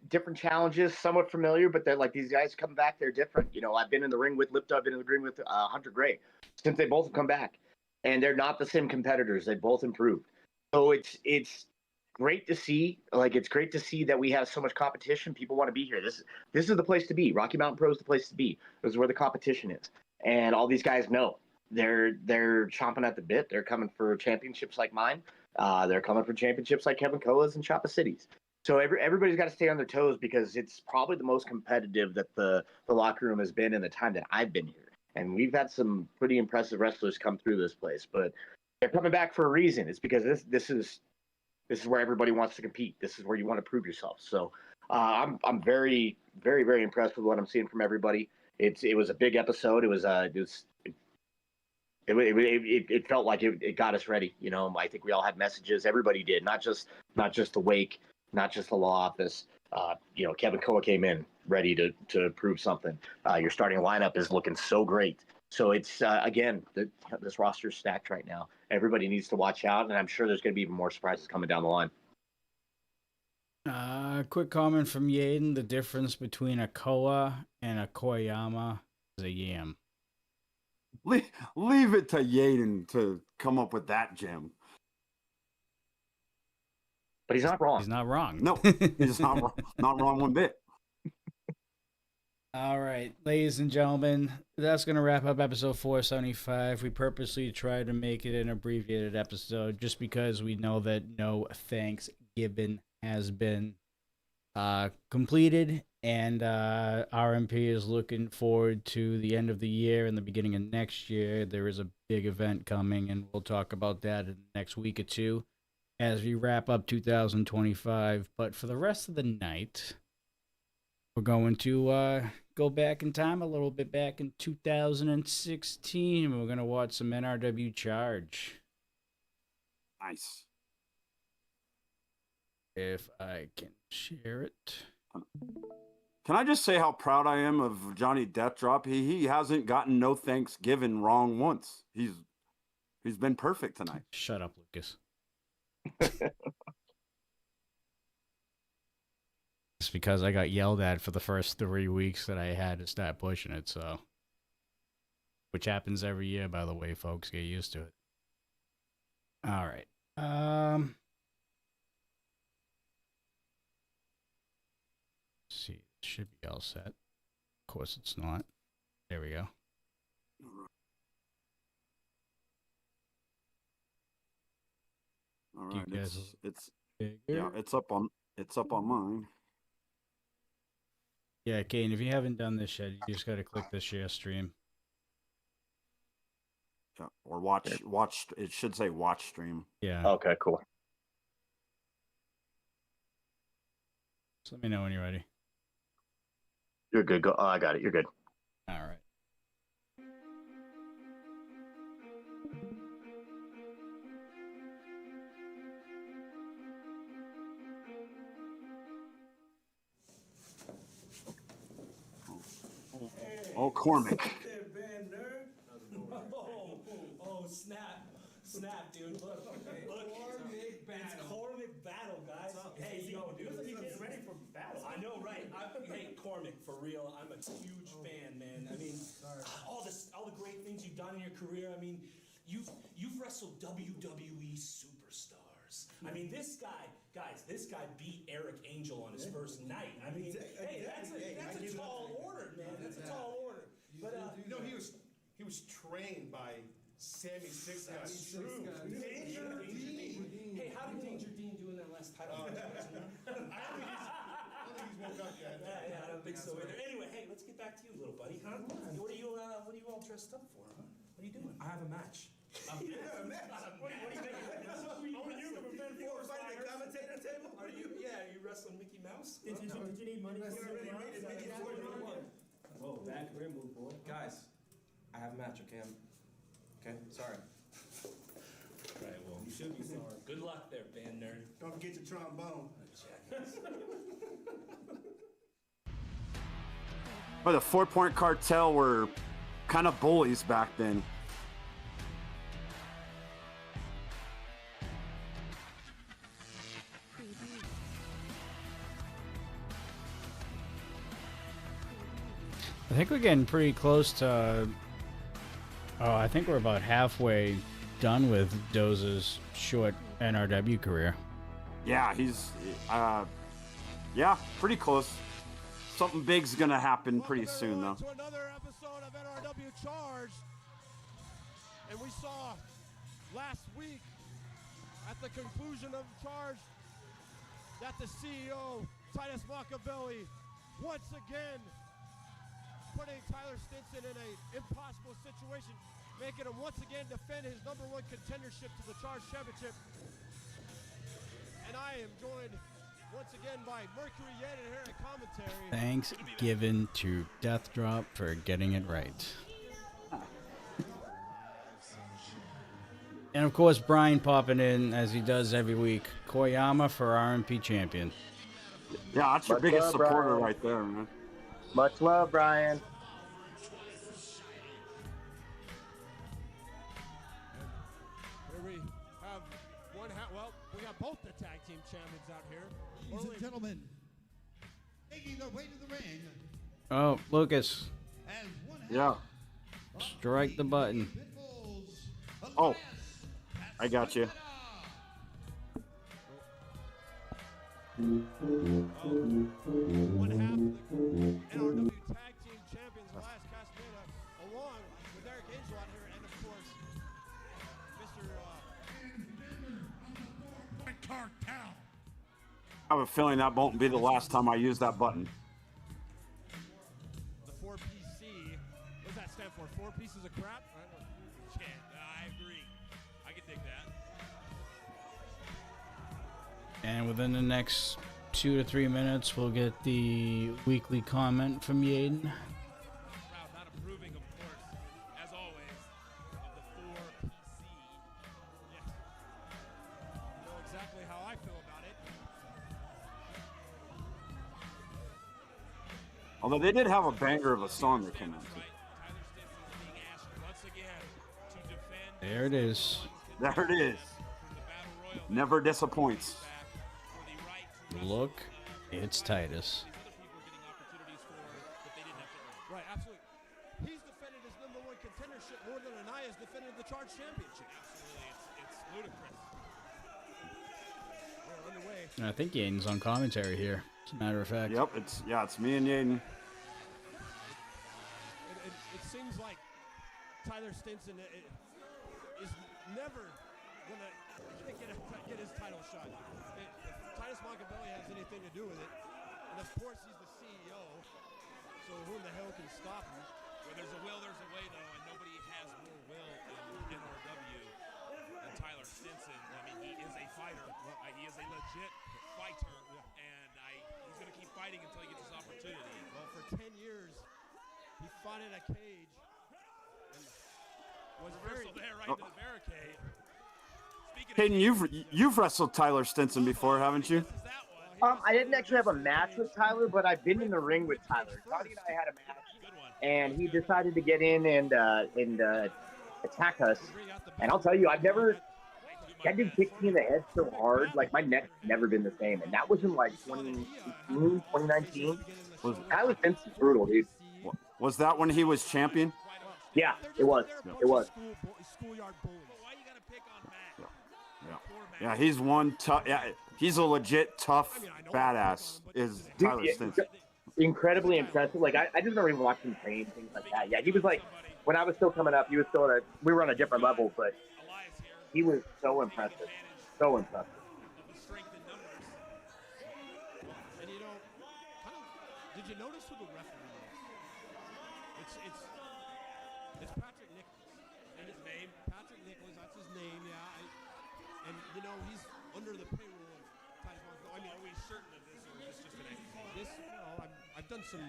S3: Different challenges, somewhat familiar, but they're like, these guys come back, they're different. I've been in the ring with Lipto, I've been in the ring with Hunter Gray since they both have come back, and they're not the same competitors. They both improved. So it's great to see. Like, it's great to see that we have so much competition. People want to be here. This is the place to be. Rocky Mountain Pro is the place to be. This is where the competition is, and all these guys know they're chomping at the bit. They're coming for championships like mine. They're coming for championships like Kevin Koa's and Chapa City's. So everybody's got to stay on their toes, because it's probably the most competitive that the locker room has been in the time that I've been here. And we've had some pretty impressive wrestlers come through this place, but they're coming back for a reason. It's because this is where everybody wants to compete. This is where you want to prove yourself. So I'm very, very, very impressed with what I'm seeing from everybody. It was a big episode. It felt like it got us ready. I think we all had messages. Everybody did, not just the wake, not just the law office. Kevin Koa came in ready to prove something. Your starting lineup is looking so great. So it's again, this roster's stacked right now. Everybody needs to watch out, and I'm sure there's going to be even more surprises coming down the line.
S2: Quick comment from Yaden. The difference between a Koa and a Koyama is a yam.
S4: Leave it to Yaden to come up with that, Jim.
S3: But he's not wrong.
S2: He's not wrong.
S4: No, he's not wrong one bit.
S2: All right, ladies and gentlemen, that's going to wrap up episode 475. We purposely tried to make it an abbreviated episode just because we know that no Thanksgiving has been completed, and RMP is looking forward to the end of the year and the beginning of next year. There is a big event coming, and we'll talk about that in the next week or two as we wrap up 2025. But for the rest of the night, we're going to go back in time a little bit, back in 2016. We're going to watch some NRW Charge.
S4: Nice.
S2: If I can share it.
S4: Can I just say how proud I am of Johnny Deathdrop? He hasn't gotten no Thanksgiving wrong once. He's been perfect tonight.
S2: Shut up, Lucas. It's because I got yelled at for the first 3 weeks that I had to start pushing it, so. Which happens every year, by the way, folks. Get used to it. All right. Let's see. It should be all set. Of course it's not. There we go.
S4: All
S2: You
S4: right,
S2: guys
S4: it's
S2: figure?
S4: yeah, it's up on mine.
S2: Yeah, Kane, if you haven't done this yet, you just got to click the share stream.
S4: Yeah, or watch. It should say watch stream.
S2: Yeah.
S3: Okay, cool.
S2: Just let me know when you're ready.
S3: You're good. Go. Oh, I got it. You're good.
S2: All right.
S4: Oh, Cormac.
S6: Oh, snap, dude. Look, it's Cormac battle, guys. Hey, yo, dude, he's getting ready for battle. I know, right? Hey, Cormac, for real, I'm a huge fan, man. I mean, all the great things you've done in your career. I mean, you've wrestled WWE superstars. I mean, this guy beat Eric Angel on his first night. I mean, hey, that's a tall order, man. That's a tall order. But
S5: he was trained by Sammy Six Guy.
S6: True. Danger Dean. Hey, how did Danger Dean do in that last title match?
S5: I don't think he's woke up yet.
S6: Yeah, I don't think so either. Anyway, hey, let's get back to you, little buddy, huh? What are you all dressed up for, huh? What are you doing? I have a match.
S5: What do you think?
S6: You invited the commentator table? Are you wrestling Mickey Mouse? Did you need money? Whoa, back career move, boy.
S7: Guys, I have a match, okay? Okay, sorry.
S6: Right, well, you should be sorry. Good luck there, band nerd.
S5: Don't forget your trombone.
S4: But the 4 Point Cartel were kind of bullies back then.
S2: I think we're getting pretty close to. Oh, I think we're about halfway done with Doza's short NRW career.
S4: Yeah, he's pretty close. Something big's gonna happen pretty soon, though.
S8: To another episode of NRW Charge, and we saw last week at the conclusion of the charge that the CEO Titus Machiavelli once again putting Tyler Stinson in an impossible situation, making him once again defend his #1 contendership to the Charge Championship. And I am joined once again by Mercury Yedin here at commentary.
S2: Thanks given to Death Drop for getting it right. And of course, Brian popping in as he does every week. Koyama for RMP champion.
S4: Yeah, that's your
S3: Much
S4: biggest
S3: love,
S4: supporter
S3: Brian.
S4: right there, man.
S3: Much love, Brian.
S8: got both the tag team champions out here.
S9: Ladies and gentlemen, making their way to the ring.
S2: Oh, Lucas,
S9: As one
S4: Yeah.
S2: strike the button.
S4: Oh, I got you.
S8: One half of the NRW tag team champions, Elias Castaneda, along with Eric Angel out here, and of course, Mr.
S9: Cartel.
S4: I have a feeling that won't be the last time I use that button.
S8: The 4PC. What does that stand for? 4 pieces of crap?
S6: Yeah, I agree. I can dig that.
S2: And within the next 2 to 3 minutes, we'll get the weekly comment from Yaden.
S6: Crowd not approving, of course, as always, of the 4PC.
S8: Yeah. You know exactly how I feel about it.
S4: Although they did have a banger of a song that came out.
S6: Tyler Stinson is being asked once again to defend.
S2: There it is.
S4: There it is.
S6: The Battle Royal.
S4: Never disappoints.
S6: For the right to
S2: Look, it's Titus.
S6: these other people are getting opportunities for that they didn't have to earn.
S8: Right, absolutely. He's defended his #1 contendership more than Anaya's defended the Charge Championship.
S6: Absolutely, it's ludicrous.
S8: We're underway.
S2: And I think Yaden's on commentary here, as a matter of fact.
S4: Yep, it's me and Yaden.
S8: It seems like Tyler Stinson is never gonna get his title shot. If Titus Machiavelli has anything to do with it, and of course he's the CEO, so who in the hell can stop him?
S6: Where there's a will, there's a way, though, and nobody has more will in NRW than Tyler Stinson. I mean, he is a fighter. He is a legit fighter, and he's going to keep fighting until he gets his opportunity.
S8: Well, for 10 years, he fought in a cage and was very...
S6: Reversal there, right into the barricade. Speaking
S4: Hayden,
S6: of
S4: you've wrestled Tyler Stinson before, haven't you?
S6: this is that one.
S3: I didn't actually have a match with Tyler, but I've been in the ring with Tyler. Johnny and I had a match,
S6: Good one.
S3: and he decided to get in and attack us. And I'll tell you, I've never. That dude kicked me in the head so hard, like my neck's never been the same. And that was in like 2018, 2019. Tyler Stinson's brutal, dude.
S4: Was that when he was champion?
S3: Yeah, it was. It was.
S8: Schoolyard bullies.
S6: Why you got to pick on Mac?
S4: Yeah.
S6: Poor Mac.
S4: Yeah, he's one tough. Yeah, he's a legit tough badass. Is
S3: Dude,
S4: Tyler
S3: yeah,
S4: Stinson?
S3: incredibly impressive. Like I just remember watching him train, things like that. Yeah, he was like, when I was still coming up, he was still we were on a different level, but
S6: Elias here.
S3: he was so impressive. So impressive.
S6: Of the strength in numbers.
S8: And you know, did you notice who the referee is? It's Patrick Nicholas.
S6: And his name.
S8: Patrick Nicholas, that's his name, yeah. And you know, he's under the payroll of Titus Machiavelli. I mean,
S6: Are we certain of this, or is this just an angle?
S8: I've done some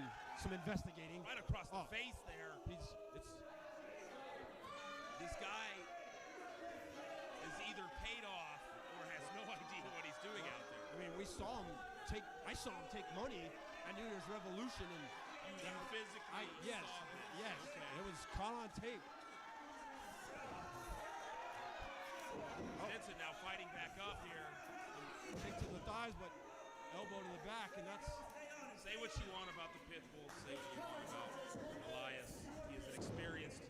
S8: investigating.
S6: Right across the
S8: Oh.
S6: face there. This guy is either paid off or has no idea what he's doing out there.
S8: I mean, I saw him take money at New Year's Revolution, and
S6: You physically
S8: yes,
S6: saw this.
S8: yes,
S6: Okay.
S8: it was caught on tape.
S6: Stinson now fighting back up here.
S8: Kick to the thighs, but elbow to the back, and that's.
S6: Say what you want about the Pitbull. Say what you want about Elias. He is an experienced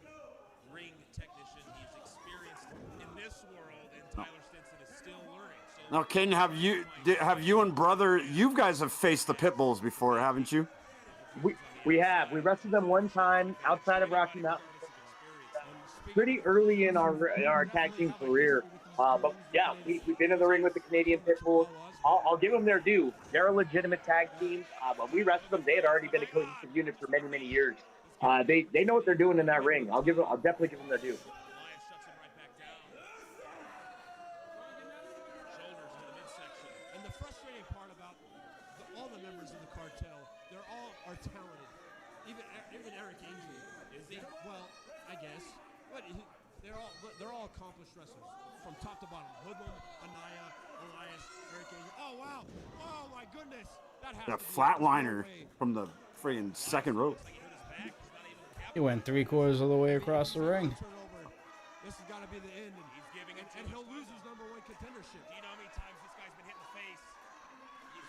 S6: ring technician. He's experienced in this world, and Tyler Stinson is still learning. So
S4: Now, Ken, have you and brother? You guys have faced the Pitbulls before, haven't you?
S3: We have. We wrestled them one time outside of Rocky Mountain, pretty early in our tag team career. But yeah, we've been in the ring with the Canadian Pitbulls. I'll give them their due. They're a legitimate tag team. When we wrestled them, they had already been a cohesive unit for many, many years. They know what they're doing in that ring. I'll definitely give them their due.
S6: Elias shuts him right back down. Shoulders to the midsection.
S8: And the frustrating part about all the members of the cartel, they're all are talented. Even Eric Angel.
S6: Is he?
S8: Well, I guess. But they're all accomplished wrestlers from top to bottom. Hoodlum, Anaya, Elias, Eric Angel. Oh wow! Oh my goodness! That has
S4: The
S8: to be
S4: flatliner
S8: no way.
S4: from the friggin' second rope.
S6: Like he hurt his back. He's not able to
S2: He went 3/4 of the way across the ring.
S8: Turn over. This has got to be the end. And
S6: He's giving it
S8: and he'll lose his #1 contendership.
S6: Do you know how many times this guy's been hit in the face?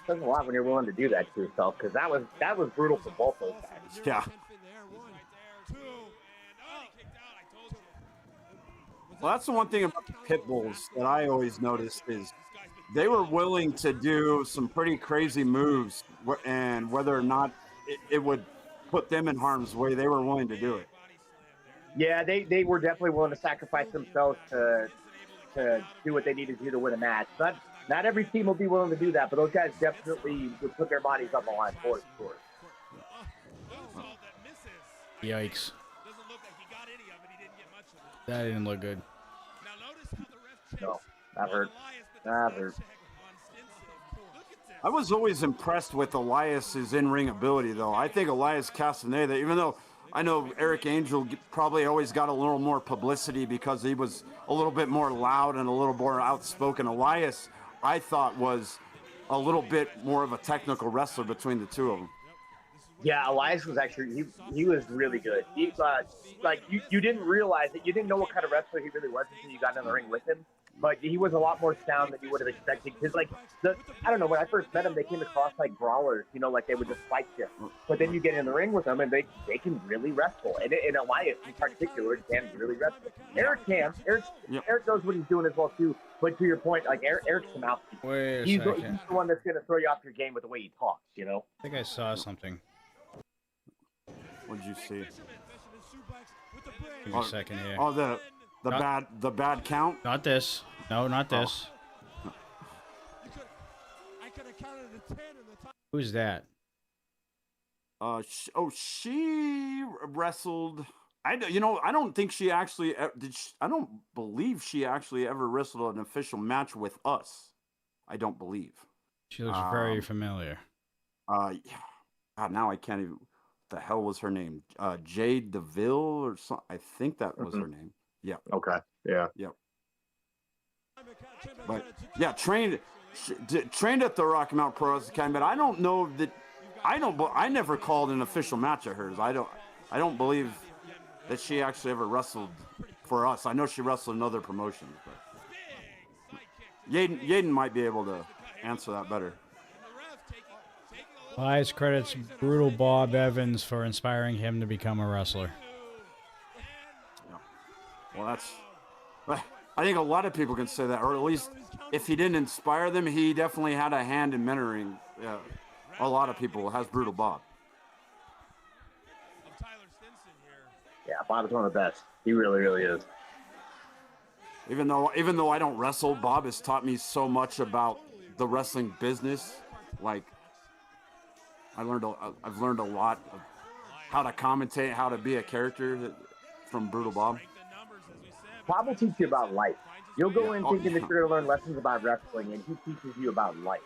S3: Says a lot when you're willing to do that to yourself, because that was brutal for both those guys.
S4: Yeah.
S8: Right there, 1, 2,
S6: And he kicked out. I told you.
S4: Well, that's the one thing about the pit bulls that I always noticed is they were willing to do some pretty crazy moves, and whether or not it would put them in harm's way, they were willing to do it.
S3: Yeah, they were definitely willing to sacrifice themselves to do what they needed to do to win a match. Not every team will be willing to do that, but those guys definitely would put their bodies on the line for sure.
S2: Yikes. That didn't look good.
S3: No, that hurt. That hurt.
S4: I was always impressed with Elias's in-ring ability, though. I think Elias Castaneda, even though I know Eric Angel probably always got a little more publicity because he was a little bit more loud and a little more outspoken, Elias, I thought, was a little bit more of a technical wrestler between the two of them.
S3: Yeah, Elias was actually he was really good. He like you didn't realize it. You didn't know what kind of wrestler he really was until you got in the ring with him. But he was a lot more sound than you would have expected. Because I don't know, when I first met him, they came across like brawlers. You know, like they would just fight you. But then you get in the ring with them, and they can really wrestle. And Elias in particular can really wrestle. Eric can. Eric knows what he's doing as well too. But to your point, like Eric's the mouthpiece.
S2: Wait a
S3: He's
S2: second.
S3: the one that's going to throw you off your game with the way he talks. You know.
S2: I think I saw something.
S4: What did you see?
S2: Give me a second here.
S4: Oh, the bad count.
S2: Not this. No, not this.
S8: I could have counted to 10 in the time.
S2: Who's that?
S4: She wrestled. I don't think she actually did. I don't believe she actually ever wrestled an official match with us. I don't believe.
S2: She looks very familiar.
S4: God, now I can't even. What the hell was her name? Jade DeVille or something. I think that was her name. Yeah.
S3: Okay. Yeah.
S4: Yep. But yeah, trained at the Rocky Mountain Pro Wrestling Academy. But I don't know that. I never called an official match of hers. I don't believe that she actually ever wrestled for us. I know she wrestled in other promotions, but Yaden might be able to answer that better.
S2: Elias credits Brutal Bob Evans for inspiring him to become a wrestler.
S4: Yeah. Well, I think a lot of people can say that, or at least if he didn't inspire them, he definitely had a hand in mentoring. A lot of people has Brutal Bob.
S3: Yeah, Bob is one of the best. He really, really is.
S4: Even though I don't wrestle, Bob has taught me so much about the wrestling business. Like, I've learned a lot of how to commentate, how to be a character from Brutal Bob.
S3: Bob will teach you about life. You'll go in thinking that you're going to learn lessons about wrestling, and he teaches you about life.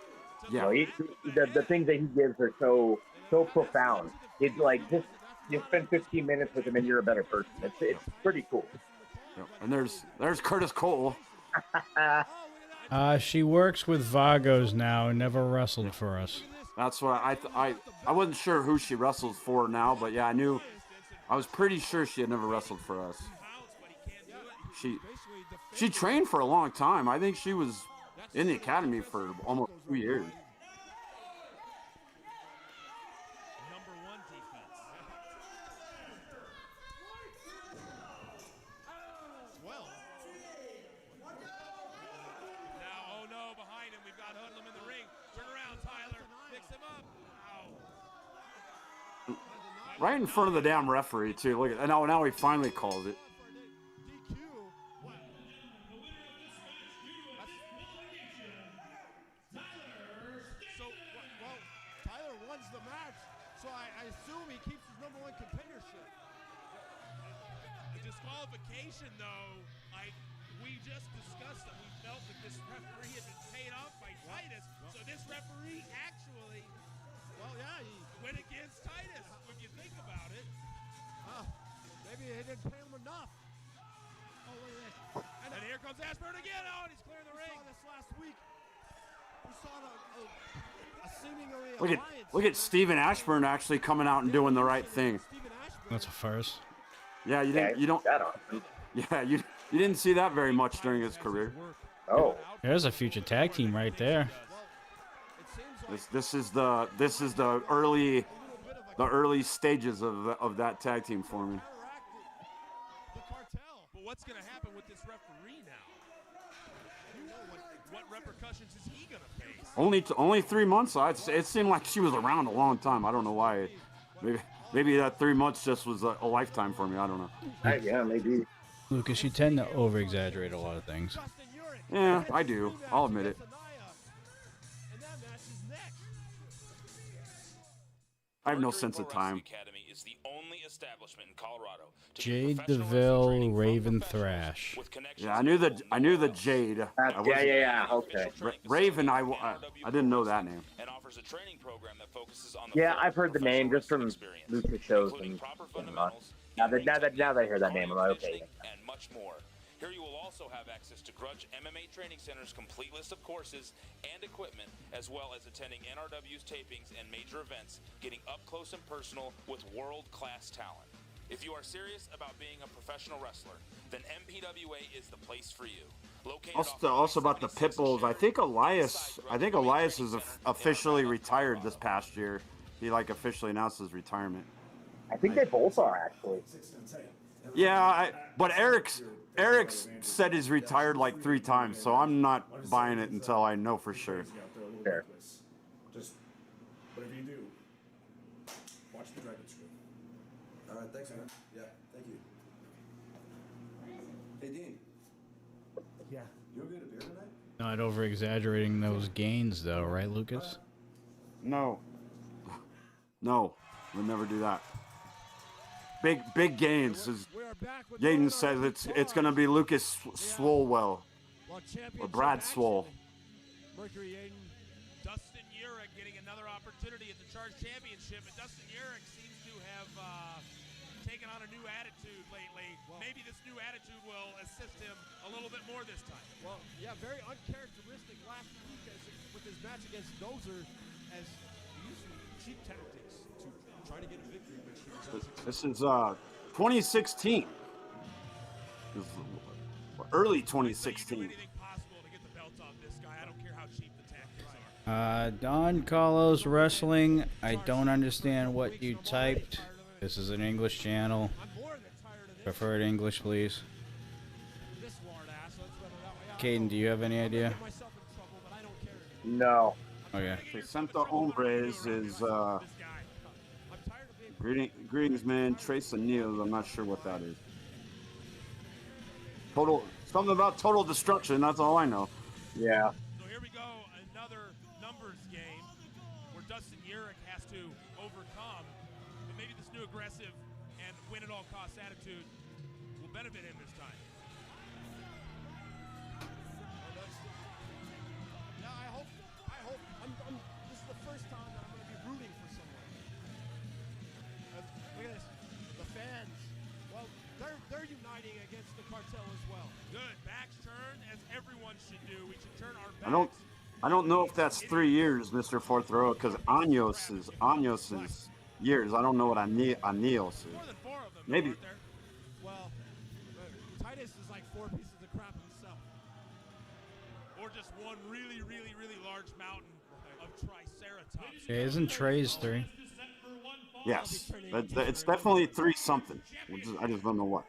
S4: Yeah.
S3: You know, the things that he gives are so profound. It's like just you spend 15 minutes with him, and you're a better person. It's pretty cool.
S4: Yeah. And there's Curtis Cole.
S2: She works with Vagos now and never wrestled for us.
S4: That's why I wasn't sure who she wrestled for now, but yeah, I was pretty sure she had never wrestled for us. She trained for a long time. I think she was in the academy for almost 2 years. Right in front of the damn referee too. Look at now he finally calls it.
S8: Tyler wins the match, so I assume he keeps his #1 contendership.
S6: The disqualification, though, like we just discussed, that we felt that this referee had been paid off by Titus. So this referee actually, he went against Titus. When you think about it,
S8: maybe he didn't pay him enough. Oh, look at this!
S6: And here comes Ashburn again. Oh, and he's clearing the ring.
S8: We saw this last week. We saw a seemingly
S4: Look at Steven Ashburn actually coming out and doing the right thing.
S2: That's a first.
S4: Yeah, you don't. Yeah, You didn't see that very much during his career.
S3: Oh,
S2: There's a future tag team right there.
S4: This is the early stages of that tag team forming.
S8: The cartel. But what's going to happen with this referee now? You know what repercussions is he going to face?
S4: Only 3 months. It seemed like she was around a long time. I don't know why. Maybe that 3 months just was a lifetime for me. I don't know.
S3: yeah, maybe.
S2: Lucas, you tend to over-exaggerate a lot of things.
S4: Yeah, I do. I'll admit it.
S8: And that match is next.
S4: I have no sense of time.
S10: Academy is the only establishment in Colorado to
S2: Jade
S10: give professional
S2: DeVille,
S10: wrestling from
S2: Raven
S10: professionals
S2: Thrash.
S10: with connections
S4: Yeah, I knew
S10: to
S4: the Jade.
S3: Yeah. Okay.
S4: Raven, I didn't know that name.
S10: and offers a training program that focuses on
S3: Yeah,
S10: full
S3: I've heard the name just from
S10: professional wrestling experience,
S3: Lucas shows
S10: including
S3: and
S10: proper
S3: whatnot.
S10: fundamentals,
S3: Now
S10: in-ring
S3: that
S10: technique,
S3: I hear that name, I'm like,
S10: conditioning,
S3: okay.
S10: and much more. Here you will also have access to Grudge MMA Training Center's complete list of courses and equipment, as well as attending NRW's tapings and major events, getting up close and personal with world-class talent. If you are serious about being a professional wrestler, then MPWA is the place for you. Located
S4: Also about the pit bulls. I think Elias is officially retired this past year. He officially announced his retirement.
S3: I think they both are actually.
S4: Yeah, but Eric's said he's retired 3 times, so I'm not buying it until I know for sure.
S3: Fair.
S7: Just whatever you do, watch the dragon screw. All right, thanks, man. Yeah, thank you. Hey, Dean.
S5: Yeah.
S7: You want to get a beer tonight?
S2: Not over-exaggerating those gains, though, right, Lucas?
S4: No, we'll never do that. Big gains. Yaden says it's gonna be Lucas Swolwell or Brad Swole.
S8: Mercury Aiden. Dustin Urich getting another opportunity at the Charge Championship, and Dustin Urich seems to have taken on a new attitude lately. Maybe this new attitude will assist him a little bit more this time. Well, yeah, very uncharacteristic last week with his match against Dozer, as he used some cheap tactics to try to get a victory, which he was
S4: This is 2016. This is early 2016.
S8: anything possible to get the belt off this guy. I don't care how cheap the tactics are.
S2: Don Carlos Wrestling. I don't understand what you typed. This is an English channel.
S8: I'm more than tired of this.
S2: Preferred English, please.
S8: This lard ass. Let's run it that way.
S2: Caden, do you have any idea?
S8: Get myself in trouble, but I don't care.
S3: No.
S2: Okay.
S4: Santo Hombres is
S8: This guy. I'm tired of being
S4: greetings, man. Trace Neils. I'm not sure what that is. Something about total destruction. That's all I know.
S3: Yeah.
S8: So here we go, another numbers game where Dustin Urich has to overcome, but maybe this new aggressive and win at all costs attitude will benefit him this time. Yeah, I hope. This is the first time that I'm going to be rooting for someone. Look at this, the fans. Well, they're uniting against the cartel as well. Good, backs turn as everyone should do. We should turn our backs.
S4: I don't know if that's 3 years, Mr. Fourth Row, because Años is years. I don't know what Años is.
S8: More than 4 of them.
S4: Maybe.
S8: Aren't there? Well, Titus is like 4 pieces of crap himself. Or just one really, really, really large mountain of Triceratops.
S2: Okay, isn't Trey's 3?
S4: Yes, it's definitely 3 something. I just don't know what.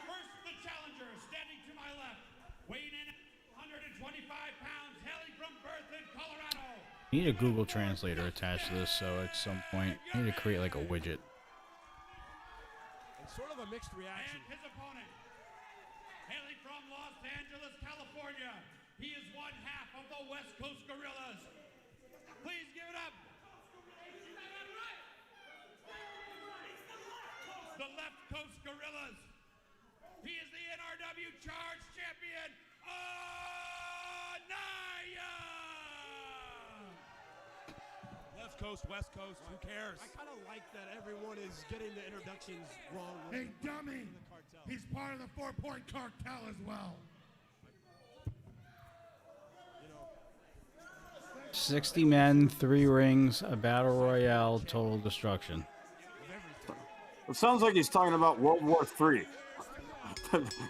S11: First, the challenger, standing to my left, weighing in at 125 pounds, hailing from Berthoud, Colorado.
S2: You need a Google Translator attached to this, so at some point, you need to create like a widget.
S8: And sort of a mixed reaction.
S11: And his opponent, hailing from Los Angeles, California, he is one half of the West Coast Gorillas. Please give it up. The Left Coast Gorillas. He is the NRW Charge Champion, Anaya!
S8: Left coast, west coast, who cares? I kind of like that everyone is getting the introductions wrong.
S9: Hey, dummy!
S8: The cartel.
S9: He's part of the 4-Point Cartel as well.
S2: 60 men, 3 rings, a battle royale, total destruction.
S4: It sounds like he's talking about World War III.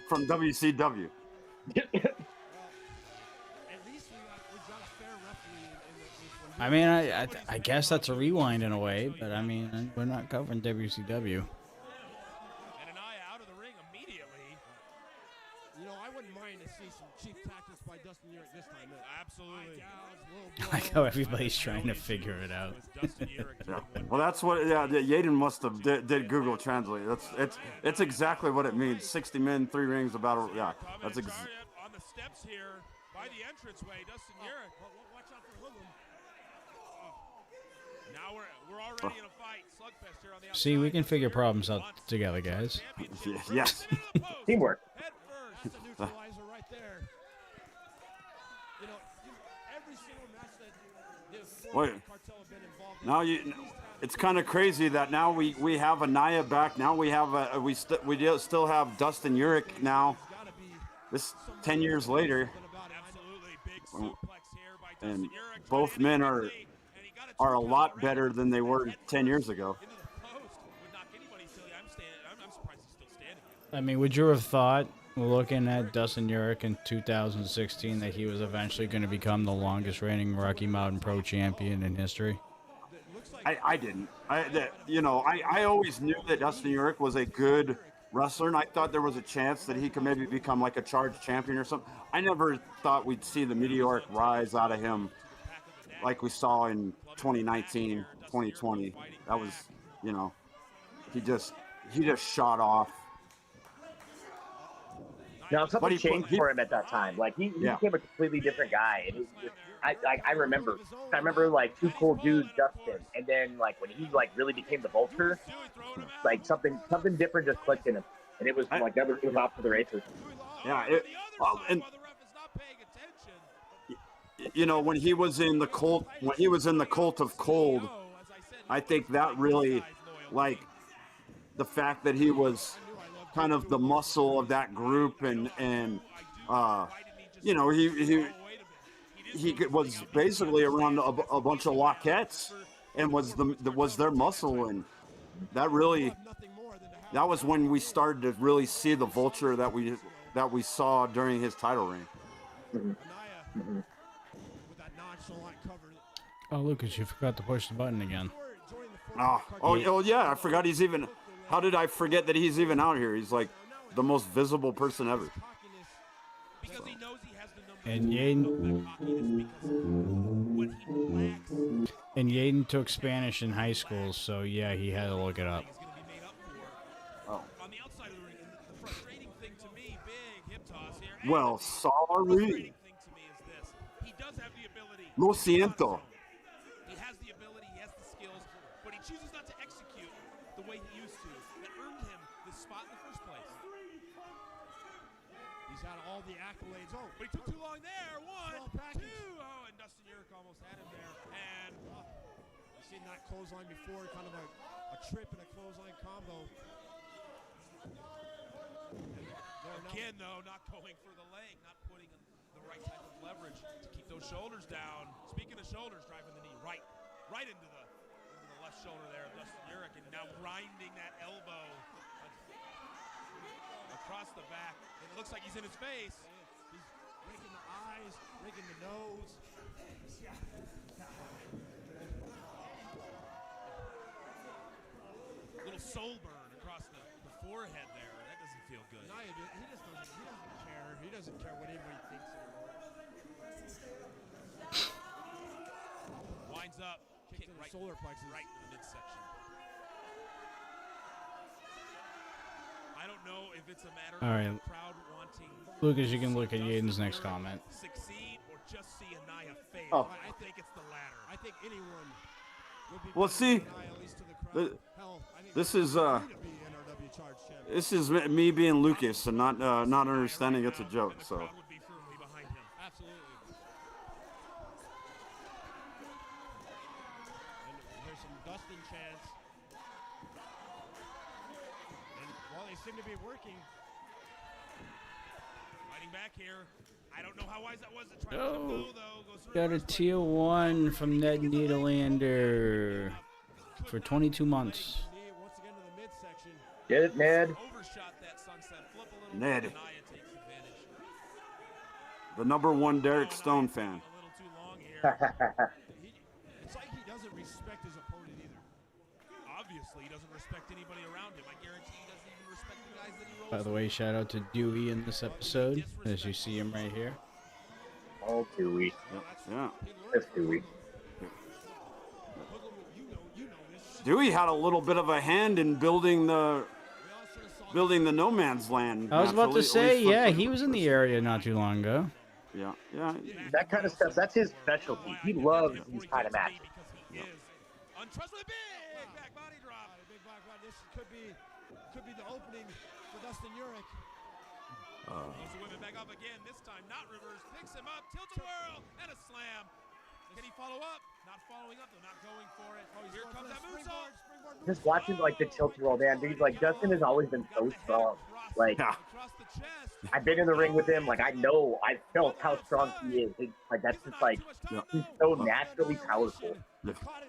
S4: from WCW.
S8: At least we got a fair referee in this one.
S2: I mean, I guess that's a rewind in a way, but I mean, we're not covering WCW.
S8: And Anaya out of the ring immediately. You know, I wouldn't mind to see some cheap tactics by Dustin Urick this time. Absolutely.
S2: I like how everybody's trying to figure it out.
S4: Yeah. Well, that's what. Yeah, Yaden must have did Google Translate. It's exactly what it means. 60 men, 3 rings, about a yeah. That's
S11: on the steps here by the entranceway. Dustin Urick.
S8: Watch out for Hoodlum.
S11: Now we're already in a fight. Slugfest here on the outside.
S2: See, we can figure problems out together, guys.
S4: Yes.
S3: Teamwork.
S8: Head first. That's a neutralizer right there. You know, every single match that the
S4: Wait.
S8: cartel have been involved in.
S4: Now it's kind of crazy that now we have Anaya back. Now we have we still have Dustin Urick now. This 10 years later, and both men are a lot better than they were 10 years ago.
S2: I mean, would you have thought, looking at Dustin Urick in 2016, that he was eventually going to become the longest reigning Rocky Mountain Pro champion in history?
S4: I didn't. I always knew that Dustin Urick was a good wrestler, and I thought there was a chance that he could maybe become like a charge champion or something. I never thought we'd see the meteoric rise out of him like we saw in 2019, 2020. That was, he just shot off.
S3: No, something changed for him at that time. Like he became a completely different guy. And I remember like Too Cool Dude Dustin, and then like when he like really became the Vulture, like something different just clicked in him, and it was like it was off to the races.
S4: Yeah, when he was in the cult of Cold, I think that really, like, the fact that he was kind of the muscle of that group, and he was basically around a bunch of Lockets and was their muscle, and that was when we started to really see the Vulture that we saw during his title reign.
S3: Mm-hmm.
S2: Oh, Lucas, you forgot to push the button again.
S4: Oh yeah, I forgot he's even. How did I forget that he's even out here? He's like the most visible person ever.
S2: And Yaden took Spanish in high school, so yeah, he had to look it up.
S4: Oh. Well, sorry. Lo siento.
S11: He has the ability, he has the skills, but he chooses not to execute the way he used to. That earned him this spot in the first place.
S8: He's had all the accolades. Oh,
S11: but he took too long there. 1, 2. Oh, and Dustin Urick almost had him there. And
S8: you've seen that clothesline before, kind of a trip and a clothesline combo.
S11: Again, though, not going for the leg, not putting the right type of leverage to keep those shoulders down. Speaking of shoulders, driving the knee right into the left shoulder there of Dustin Urick, and now grinding that elbow across the back. And it looks like he's in his face.
S8: He's raking the eyes, raking the nose.
S11: Little soul burn across the forehead there. That doesn't feel good.
S8: No, he doesn't care. He doesn't care what anybody thinks anymore.
S11: Winds up, kick
S8: to the
S11: right,
S8: solar plexus,
S11: right in the midsection. I don't know if it's a matter of the crowd wanting
S2: Lucas, you can look at Yaden's next comment.
S11: Succeed or just see Anaya fail.
S4: Oh.
S11: I think it's the latter.
S8: I think anyone would be.
S4: Well, see,
S8: Anaya, at least to the crowd. Hell, I think
S4: this is
S8: NRW charge champion.
S4: this is me being Lucas and not understanding it's a joke. So.
S8: Absolutely. And there's some Dustin chants. And while they seem to be working.
S11: Fighting back here. I don't know how wise that was to try to go, though.
S2: Got a tier 1 from Ned Niederlander for 22 months.
S8: Once again to the midsection.
S3: Get it, Ned.
S11: Overshot that sunset flip a little
S4: Ned.
S11: Naya takes advantage.
S4: The #1 Derek Stone fan.
S11: A little too long here.
S8: It's like he doesn't respect his opponent either.
S11: Obviously, he doesn't respect anybody around him. I guarantee he doesn't even respect the guys that he rolls.
S2: By the way, shout out to Dewey in this episode, as you see him right here.
S3: Oh, Dewey.
S4: Yeah.
S3: That's Dewey.
S4: Dewey had a little bit of a hand in building the no man's land.
S2: I was about to
S4: naturally, at
S2: say,
S4: least for-
S2: yeah, he was in the area not too long ago.
S4: Yeah, yeah.
S3: That kind of stuff, that's his specialty. He loves these kind of matches.
S11: Because he is untrustworthy. Big back body drop.
S8: Big back run. This could be the opening for Dustin Urich.
S11: Throws the women back up again. This time, not reverse. Picks him up. Tilt-a-whirl and a slam. Can he follow up? Not following up, though. Not going for it. Oh, here comes that moonsault.
S3: Just watching like the tilt roll, man, dude. Like Dustin has always been so strong. Like
S4: Yeah.
S11: Across the chest.
S3: I've been in the ring with him. Like I felt how strong he is. Like that's just like he's so naturally powerful,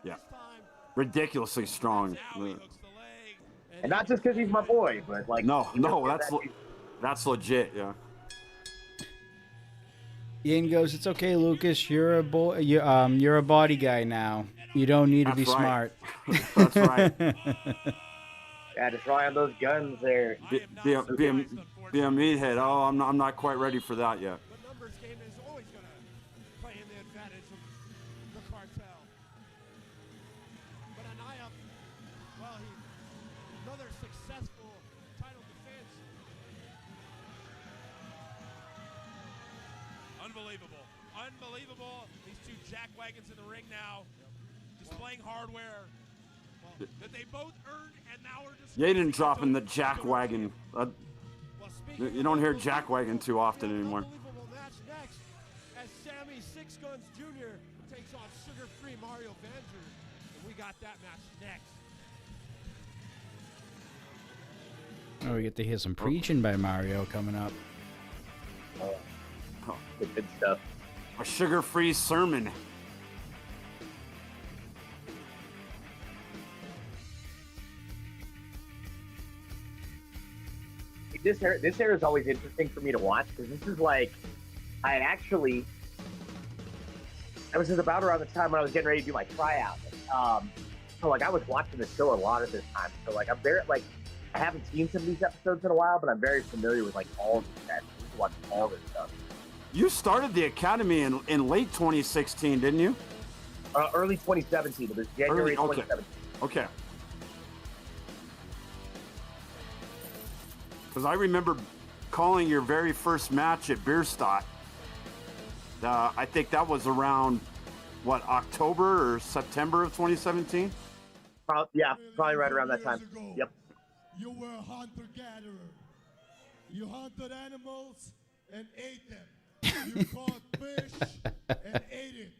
S4: Yeah. Ridiculously strong.
S11: Now he hooks the leg.
S3: and not just because he's my boy, but like
S4: No,
S3: he just
S4: no,
S3: gets
S4: that's legit. Yeah.
S2: Ian goes, "It's okay, Lucas. You're a boy. You're a body guy now. You don't need to be
S4: That's right.
S2: smart."
S4: That's right.
S3: Yeah, just rely on those guns there.
S4: Be a meathead. Oh, I'm not quite ready for that yet.
S8: The numbers game is always going to play in the advantage of the cartel. But Anaya, well, another successful title defense.
S11: Unbelievable. These two jackwagons in the ring now, displaying hardware that they both earned, and now are just.
S4: Yaden dropping the jackwagon.
S8: Well, speaking
S4: You don't hear
S8: of those
S4: jackwagon too often anymore.
S8: unbelievable match next, as Sammy Six Guns Jr. takes on sugar-free Mario Vanger, and we got that match next.
S2: Oh, we get to hear some preaching by Mario coming up.
S3: The good stuff.
S4: A sugar-free sermon.
S3: This era is always interesting for me to watch because this is like I was just about around the time when I was getting ready to do my tryout. So like I was watching the show a lot at this time. So like I'm very like I haven't seen some of these episodes in a while, but I'm very familiar with like all of these matches. I used to watch all this stuff.
S4: You started the academy in late 2016, didn't you?
S3: Early 2017. It was January
S4: Okay.
S3: 2017.
S4: Okay. Because I remember calling your very first match at Bierstadt. I think that was around, what, October or September of 2017?
S3: Yeah, probably right around that time.
S9: Years ago,
S3: Yep.
S9: You were a hunter-gatherer. You hunted animals and ate them. You caught fish and ate it.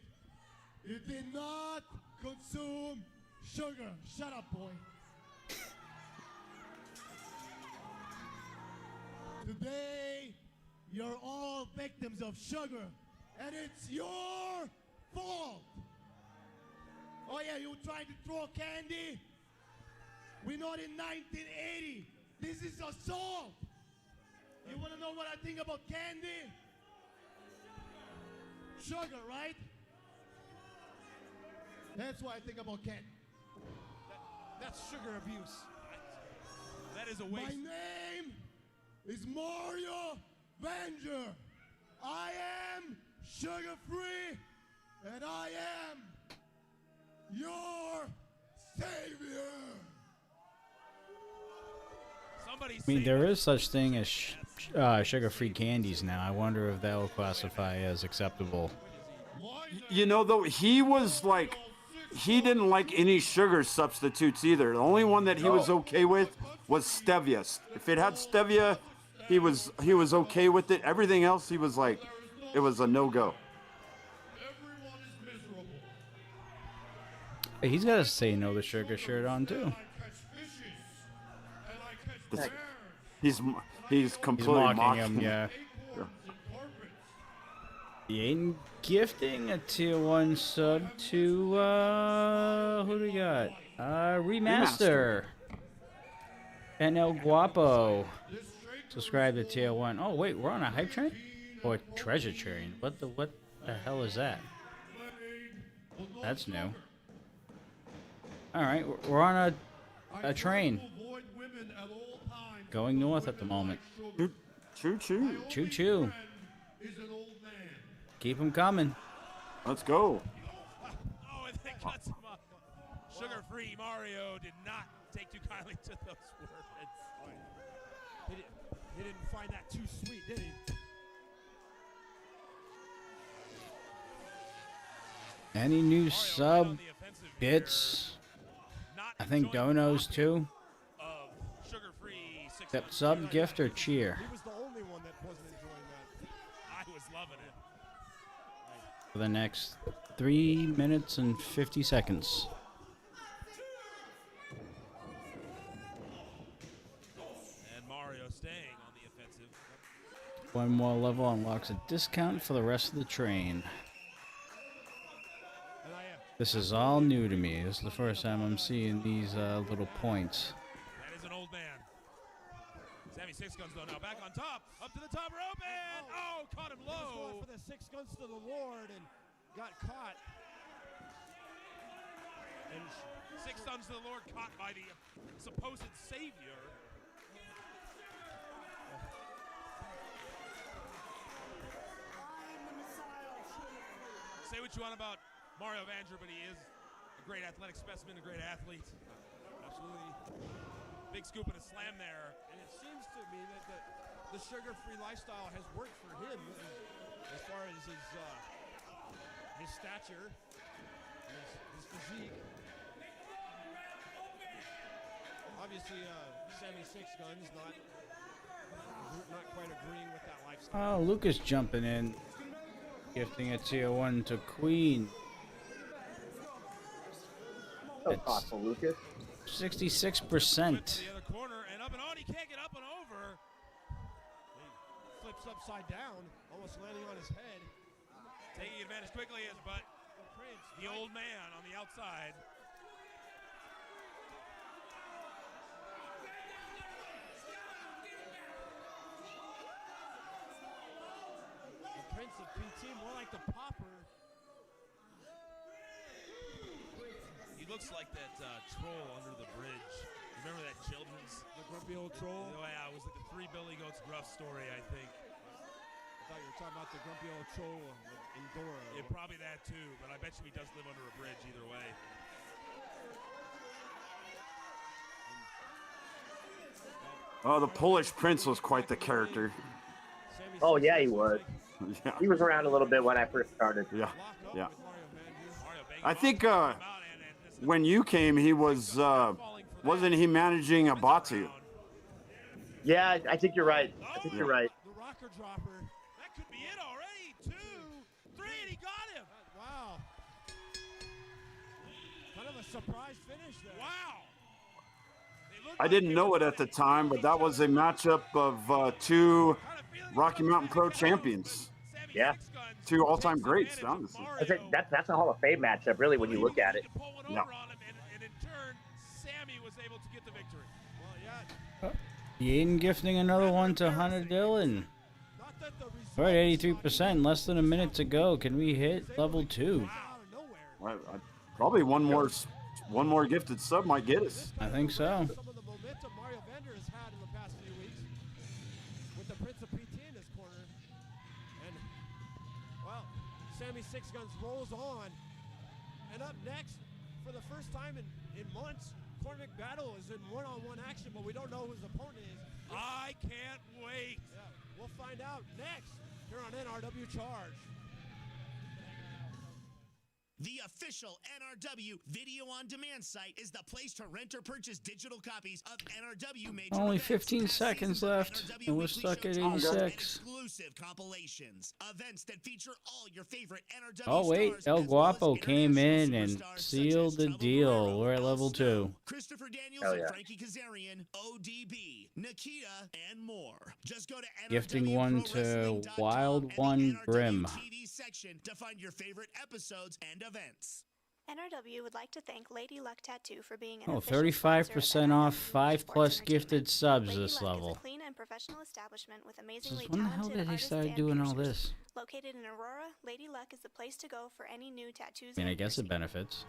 S9: You did not consume sugar. Shut up, boy. Today, you're all victims of sugar, and it's your fault. Oh yeah, you tried to throw candy? We're not in 1980. This is assault. You want to know what I think about candy? Sugar, right? That's what I think about candy.
S8: That's sugar abuse.
S11: That is a
S9: My
S11: waste.
S9: name is Mario Vanger. I am sugar-free, and I am your savior.
S11: Somebody
S2: I mean, there is such thing as sugar-free candies now. I wonder if that will classify as acceptable.
S4: You know, though, he was like, he didn't like any sugar substitutes either. The only one that he was okay with was stevia. If it had stevia, he was okay with it. Everything else, he was like, it was a no-go.
S9: Everyone is miserable.
S2: Hey, he's got to say no to sugar shirt on too.
S9: I catch fishes, and I catch bears,
S4: He's completely
S2: He's mocking
S4: mocking
S2: him, yeah.
S9: acorns, and carpets.
S2: Yaden gifting a tier 1 sub to, who do we got? Remaster. And El Guapo. Subscribe to Tier 1. Oh, wait, we're on a hype train? Or treasure train? What the hell is that? That's new. Alright, we're on a train. Going north at the moment.
S4: Choo choo.
S2: Choo choo. Keep them coming.
S4: Let's go.
S11: Oh, and they cut some sugar-free Mario did not take too kindly to those words.
S8: He didn't find that too sweet, did he?
S2: Any new sub bits? I think donos too. That sub gift or cheer?
S8: He was the only one that wasn't enjoying that.
S11: I was loving it.
S2: For the next 3 minutes and 50 seconds.
S11: And Mario staying on the offensive.
S2: One more level unlocks a discount for the rest of the train. This is all new to me. This is the first time I'm seeing these little points.
S11: That is an old man. Sammy Six Guns though now back on top, up to the top rope, and caught him
S8: He was
S11: low.
S8: going for the 6 guns to the Lord and got caught.
S11: And Six Guns to the Lord caught by the supposed savior. Say what you want about Mario Vanger, but he is a great athletic specimen, a great athlete.
S8: Absolutely.
S11: Big scoop and a slam there.
S8: And it seems to me that the sugar-free lifestyle has worked for him as far as his stature, his physique. Obviously, Sammy Six Guns not quite agreeing with that lifestyle.
S2: Oh, Lucas jumping in. Gifting a tier 1 to Queen.
S3: So thoughtful, Lucas.
S2: 66%.
S11: The other corner and up and on. He can't get up and over.
S8: He flips upside down, almost landing on his head.
S11: Taking advantage quickly is, but the old man on the outside.
S8: The Prince of PT, more like the Popper.
S11: He looks like that troll under the bridge. Remember that children's?
S8: The grumpy old troll?
S11: Oh, yeah, it was like the Three Billy Goats Gruff story, I think.
S8: I thought you were talking about the grumpy old troll in Dora.
S11: Yeah, probably that too, but I bet you he does live under a bridge either way.
S4: Oh, the Polish prince was quite the character.
S3: Oh yeah, he was.
S4: Yeah.
S3: He was around a little bit when I first started.
S4: Yeah, yeah. I think when you came, he was wasn't he managing a Batu?
S3: Yeah, I think you're right. I think you're right.
S8: The rocker dropper.
S11: That could be it already. 2, 3, and he got him.
S8: Wow. Kind of a surprise finish there.
S11: Wow.
S4: I didn't know it at the time, but that was a matchup of 2 Rocky Mountain Pro champions.
S3: Yeah.
S4: 2 all-time greats, honestly.
S3: I think that's a Hall of Fame matchup, really, when you look at it.
S4: Yeah.
S11: And in turn, Sammy was able to get the victory.
S8: Well, yeah.
S2: Yaden gifting another one to Hunter Dillon.
S8: Not that the result
S2: We're at 83%. Less than a minute to go. Can we hit level 2?
S8: out of nowhere.
S4: Probably one more gifted sub might get us.
S2: I think so.
S8: Some of the momentum Mario Vander has had in the past few weeks with the Prince of PT in his corner. And, well, Sammy Six Guns rolls on. And up next, for the first time in months, Cormac Battle is in one-on-one action, but we don't know who his opponent is.
S11: I can't wait.
S8: Yeah, we'll find out next here on NRW Charge.
S12: The official NRW video on demand site is the place to rent or purchase digital copies of NRW major
S2: Only
S12: events,
S2: 15
S12: past
S2: seconds
S12: seasons of
S2: left,
S12: NRW
S2: and we're
S12: weekly
S2: stuck at
S12: show tunes, and
S2: 86.
S12: exclusive compilations, events that feature all your favorite NRW
S2: Oh wait,
S12: stars,
S2: El
S12: as well as
S2: Guapo came in
S12: international
S2: and
S12: superstars such
S2: sealed
S12: as
S2: the
S12: Trouble
S2: deal.
S12: Guerrero,
S2: We're at
S12: El
S2: level
S12: Snow,
S2: 2.
S12: Christopher Daniels
S3: Hell
S12: and
S3: yeah.
S12: Frankie Kazarian, ODB, Nikita, and more. Just go to
S2: Gifting one to
S12: NRWProWrestling.com
S2: Wild
S12: and the
S2: One
S12: NRW
S2: Brim.
S12: TV section to find your favorite episodes and events.
S13: NRW would like to thank Lady Luck Tattoo for being an
S2: Oh,
S13: official
S2: 35%
S13: sponsor of
S2: off
S13: NRW
S2: 5+
S13: Entertainment.
S2: gifted subs
S13: Lady
S2: this
S13: Luck
S2: level.
S13: is a clean and professional establishment with amazingly
S2: When the hell
S13: talented
S2: did he
S13: artists
S2: start
S13: and
S2: doing all
S13: piercers.
S2: this?
S13: Located in Aurora, Lady Luck is the place to go for any new tattoos
S2: I mean, I
S13: and
S2: guess it
S13: piercing.
S2: benefits.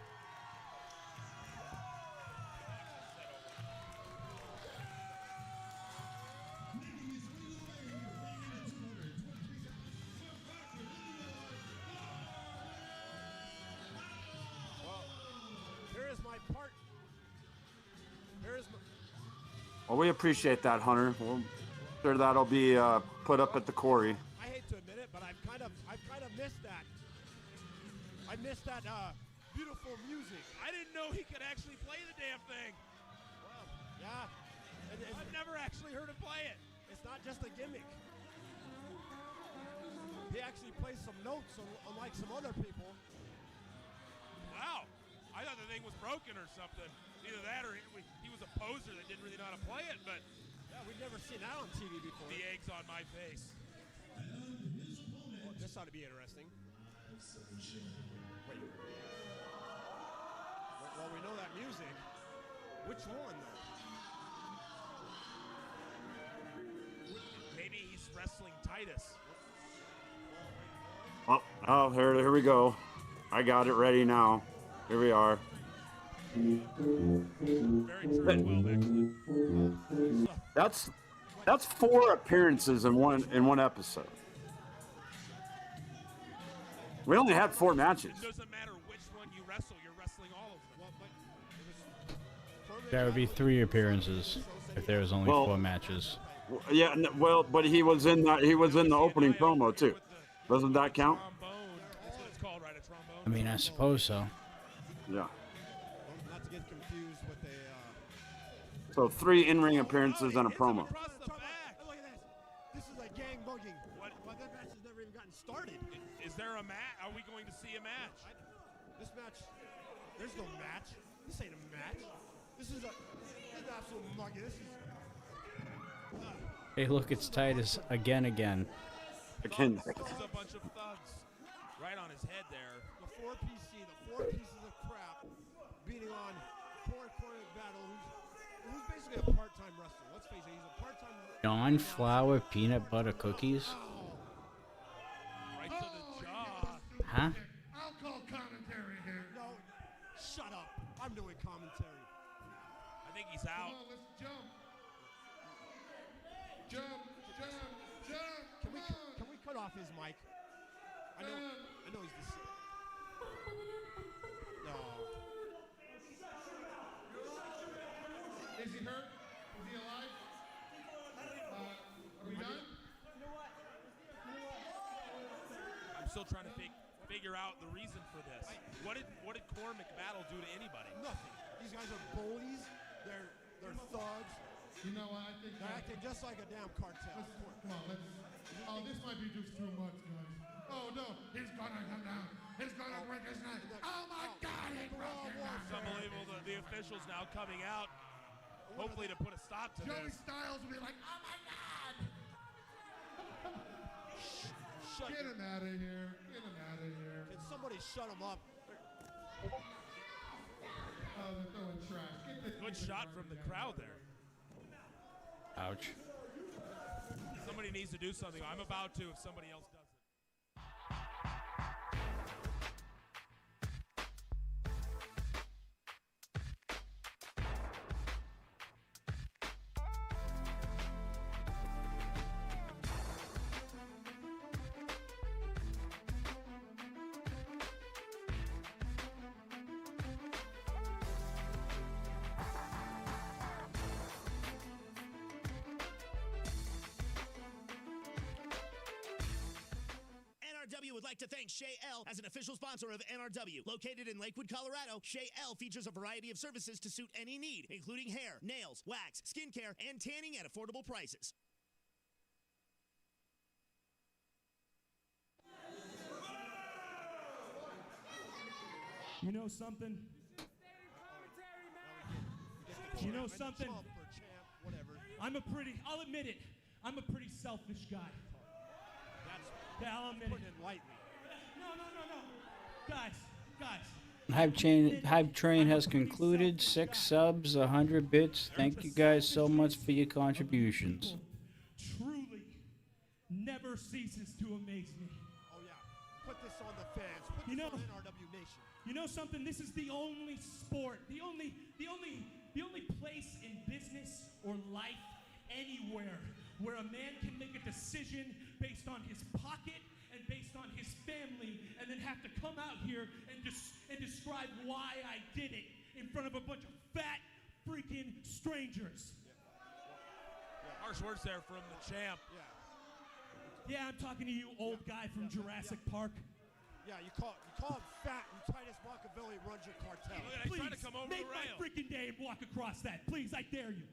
S8: Well, here is my part. Here is my.
S4: Well, we appreciate that, Hunter. Well, sure that'll be put up at the quarry.
S8: I hate to admit it, but I've kind of missed that. I missed that beautiful music.
S11: I didn't know he could actually play the damn thing.
S8: Well, yeah.
S11: I've never actually heard him play it.
S8: It's not just a gimmick. He actually plays some notes, unlike some other people.
S11: Wow. I thought the thing was broken or something. Either that or he was a poser that didn't really know how to play it, but
S8: Yeah, we've never seen that on TV before.
S11: the egg's on my face.
S8: Well, this ought to be interesting. Wait. Well, we know that music. Which one, though?
S11: Maybe he's wrestling Titus.
S4: Oh, here we go. I got it ready now. Here we are.
S11: Very true.
S4: That's 4 appearances in one episode. We only had 4 matches.
S11: It doesn't matter which one you wrestle, you're wrestling all of them.
S2: That would be 3 appearances if there was only 4 matches.
S4: Yeah, well, but he was in the opening promo too. Doesn't that count?
S11: That's what it's called, right? A trombone.
S2: I mean, I suppose so.
S4: Yeah.
S8: Not to get confused with a.
S4: So 3 in-ring appearances and a promo.
S8: Look at this. This is a gang bugging. Well, that match has never even gotten started.
S11: Is there a match? Are we going to see a match?
S8: This match, there's no match. This ain't a match. This is an absolute muggy. This is.
S2: Hey, look, it's Titus again.
S11: This is a bunch of thugs. Right on his head there.
S8: The 4 pieces of crap beating on poor Cornette Battle, who's basically a part-time wrestler. Let's face it, he's a part-time.
S2: Non-flour peanut butter cookies?
S11: Right to the jaw.
S2: Huh?
S9: I'll call commentary here.
S8: No, shut up. I'm doing commentary.
S11: I think he's out.
S9: Come on, let's jump. Jump.
S8: Can we cut off his mic? I know he's the. No.
S9: Is he hurt? Is he alive? Are we done?
S11: I'm still trying to figure out the reason for this. What did Cormac Battle do to anybody?
S8: Nothing. These guys are bullies. They're thugs.
S9: You know what? I think
S8: They're acting just like a damn cartel.
S9: Come on, let's. Oh, this might be just too much, guys. Oh no, he's gonna come down. He's gonna break his neck. Oh my God, he broke his neck.
S11: It's unbelievable. The officials now coming out, hopefully to put a stop to
S9: Joey
S11: this.
S9: Styles will be like, oh my God. Get him out of here. Get him out of here.
S8: Can somebody shut him up?
S9: Oh, they're throwing trash.
S11: Good shot from the crowd there.
S2: Ouch.
S11: Somebody needs to do something. I'm about to if somebody else doesn't.
S12: NRW would like to thank Shea L as an official sponsor of NRW. Located in Lakewood, Colorado, Shea L features a variety of services to suit any need, including hair, nails, wax, skincare, and tanning at affordable prices.
S14: You know something? You know something? I'll admit it, I'm a pretty selfish guy. Yeah, I'll admit it.
S8: Lightly.
S14: No. Guys,
S2: Hype Train has concluded. 6 subs, 100 bits. Thank you guys so much for your contributions.
S14: Truly never ceases to amaze me.
S8: Oh yeah, put this on the fans. Put this on NRW Nation.
S14: You know something? This is the only sport, the only place in business or life anywhere where a man can make a decision based on his pocket and based on his family, and then have to come out here and describe why I did it in front of a bunch of fat freaking strangers.
S11: Harsh words there from the champ.
S14: Yeah, I'm talking to you, old guy from Jurassic Park.
S8: Yeah, you call him fat, and Titus Machiavelli runs your cartel.
S11: Look at, he's
S14: Please,
S11: trying to come over
S14: make
S11: the
S14: my
S11: rail.
S14: freaking day and walk across that. Please, I dare you.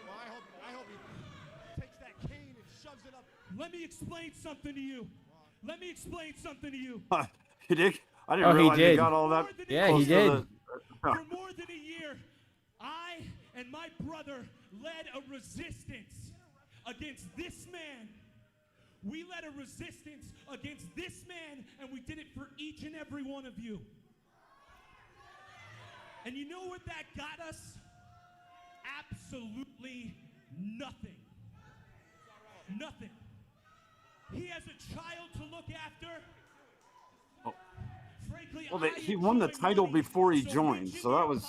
S8: Well, I hope he takes that cane and shoves it up.
S14: Let me explain something to you. Let me explain something to you.
S4: He did. I didn't
S2: Oh, he
S4: realize he
S2: did.
S4: got all that.
S2: Yeah,
S4: close
S2: he
S4: to
S2: did.
S14: For more than a year, I and my brother led a resistance against this man. We led a resistance against this man, and we did it for each and every one of you. And you know what that got us? Absolutely nothing. Nothing. He has a child to look after. Frankly,
S4: Well, he won the title before he joined, so that was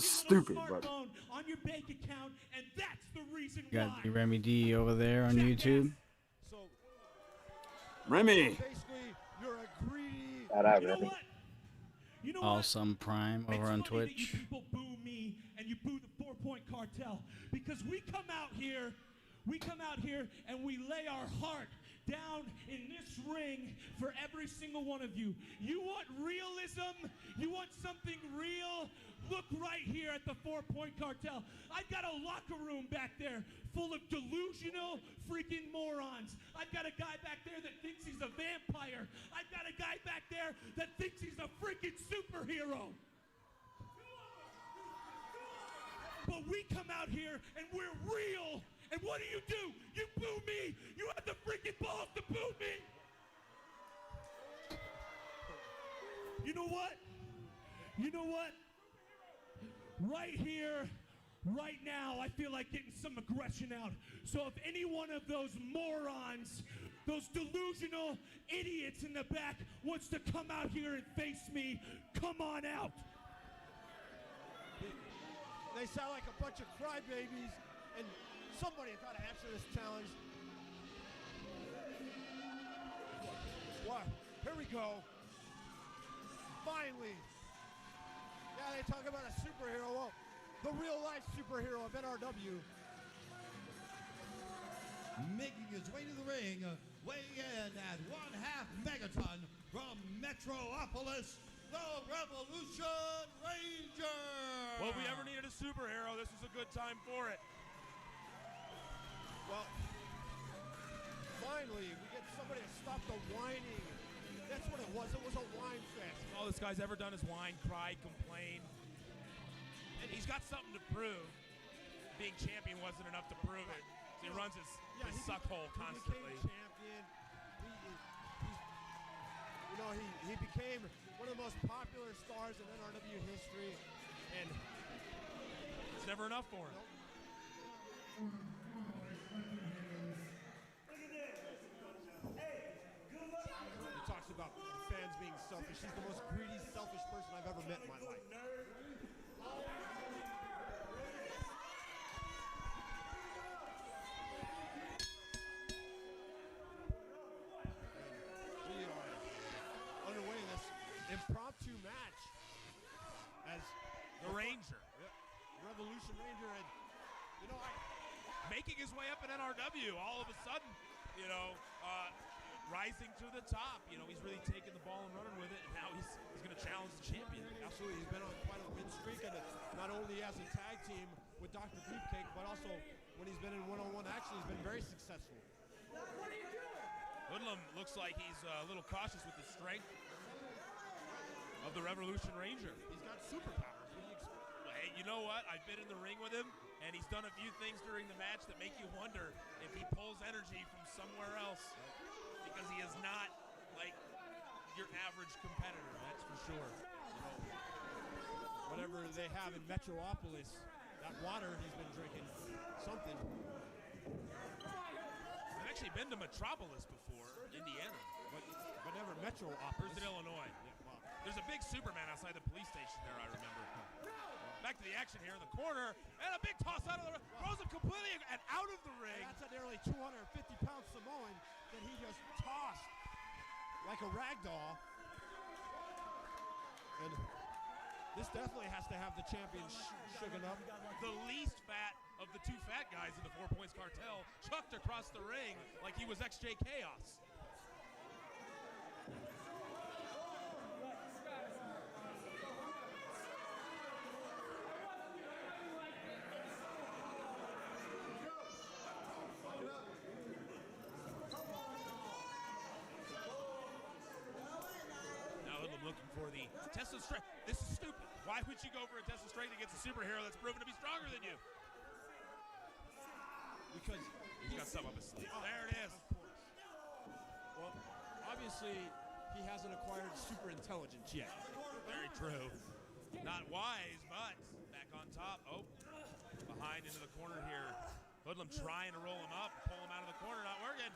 S4: stupid. But
S14: on your bank account, and that's the reason
S2: You got
S14: why.
S2: the Remy D over there on YouTube.
S8: So
S4: Remy.
S8: basically, you're a greedy.
S3: Shout out,
S14: You know
S3: Remy.
S14: what? You know
S2: Awesome Prime
S14: what?
S2: over on
S14: It's funny that you
S2: Twitch.
S14: people boo me and you boo the 4 Point Cartel because we come out here and we lay our heart down in this ring for every single one of you. You want realism? You want something real? Look right here at the 4 Point Cartel. I've got a locker room back there full of delusional freaking morons. I've got a guy back there that thinks he's a vampire. I've got a guy back there that thinks he's a freaking superhero. But we come out here and we're real. And what do? You boo me. You have the freaking balls to boo me. You know what? You know what? Right here, right now, I feel like getting some aggression out. So if any one of those morons, those delusional idiots in the back wants to come out here and face me, come on out.
S8: They sound like a bunch of crybabies, and somebody got to answer this challenge. What? Here we go. Finally. Yeah, they talk about a superhero. Well, the real-life superhero of NRW.
S9: Making his way to the ring, weighing in at 1/2 megaton from Metropolis, the Revolution Ranger.
S11: Well, if we ever needed a superhero, this is a good time for it.
S8: Well, finally, we get somebody to stop the whining. That's what it was. It was a whine fest.
S11: All this guy's ever done is whine, cry, complain. And he's got something to prove. Being champion wasn't enough to prove it. So he runs his suck hole constantly.
S8: He became champion. He became one of the most popular stars in NRW history. And
S11: it's never enough for him.
S8: He talks about fans being selfish. He's the most greedy, selfish person I've ever met in my life. We are underway in this impromptu match as
S11: the Ranger.
S8: Revolution Ranger, and
S11: making his way up in NRW all of a sudden, rising to the top. He's really taking the ball and running with it, and now he's going to challenge the champion.
S8: Absolutely, he's been on quite a win streak, and not only as a tag team with Dr. Beefcake, but also when he's been in one-on-one action, he's been very successful.
S11: What are you doing? Hoodlum looks like he's a little cautious with the strength of the Revolution Ranger.
S8: He's got superpowers.
S11: Hey, you know what? I've been in the ring with him, and he's done a few things during the match that make you wonder if he pulls energy from somewhere else, because he is not like your average competitor, that's for sure.
S5: Whatever they have in Metropolis, that water he's been drinking, something.
S11: I've actually been to Metropolis before, Indiana.
S5: But never Metropolis.
S11: Where's in Illinois?
S5: Yeah, wow.
S11: There's a big Superman outside the police station there, I remember. Back to the action here in the corner, and a big toss out of the ring. Throws him completely and out of the ring.
S5: And that's a nearly 250-pound Samoan that he just tossed like a rag doll. And this definitely has to have the champion shaken up.
S11: The least fat of the two fat guys in the 4 Points Cartel chucked across the ring like he was XJ Chaos. Looking for the test of strength. This is stupid. Why would you go for a test of strength against a superhero that's proven to be stronger than you?
S5: Because
S11: he's got something up his sleeve. There it is.
S5: Of course. Well, obviously, he hasn't acquired super intelligence yet.
S11: Very true. Not wise, but back on top. Oh, behind into the corner here. Hoodlum trying to roll him up, pull him out of the corner, not working.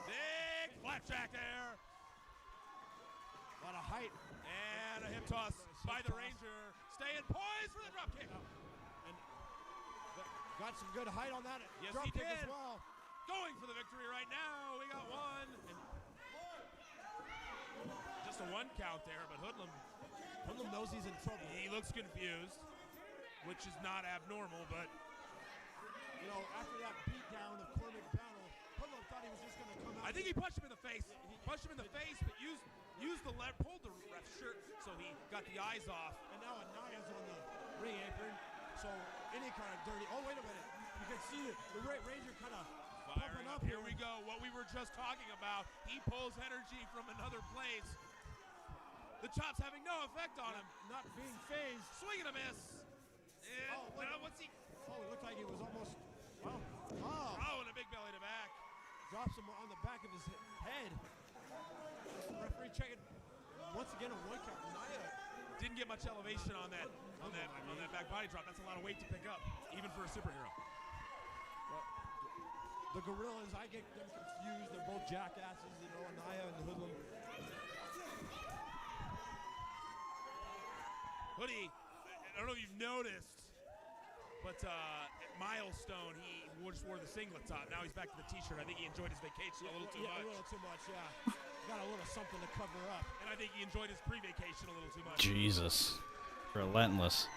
S11: Big flapjack there.
S5: A lot of height.
S11: And a hip toss by the Ranger. Staying poised for the drop kick.
S5: And got some good height on that
S11: yes,
S5: drop
S11: he
S5: kick
S11: did.
S5: as well.
S11: Going for the victory right now. We got one. And just a one count there, but Hoodlum
S5: knows he's in trouble.
S11: He looks confused, which is not abnormal, but
S5: you know, after that beatdown of Cormick Battle, Hoodlum thought he was just going to come out.
S11: I think he punched him in the face. He punched him in the face, but used the left, pulled the ref's shirt, so he got the eyes off.
S5: And now Anaya's on the ring apron, so any kind of dirty. Oh, wait a minute. You can see the Ranger kind of pumping up.
S11: Here we go. What we were just talking about. He pulls energy from another place. The chops having no effect on him.
S5: Not being phased.
S11: Swing and a miss. And what's he?
S5: Oh, it looked like he was almost. Well,
S11: oh, and a big belly to back.
S5: Drops him on the back of his head. Referee checking once again a one count. Naya
S11: didn't get much elevation on that back body drop. That's a lot of weight to pick up, even for a superhero.
S5: Well, the Gorillas, I get them confused. They're both jackasses, you know, Naya and Hoodlum.
S11: Hoodie, I don't know if you've noticed, but at Milestone, he just wore the singlet top. Now he's back to the t-shirt. I think he enjoyed his vacation a little too much.
S5: A little too much, yeah. Got a little something to cover up.
S11: And I think he enjoyed his pre-vacation a little too much.
S2: Jesus. Relentless.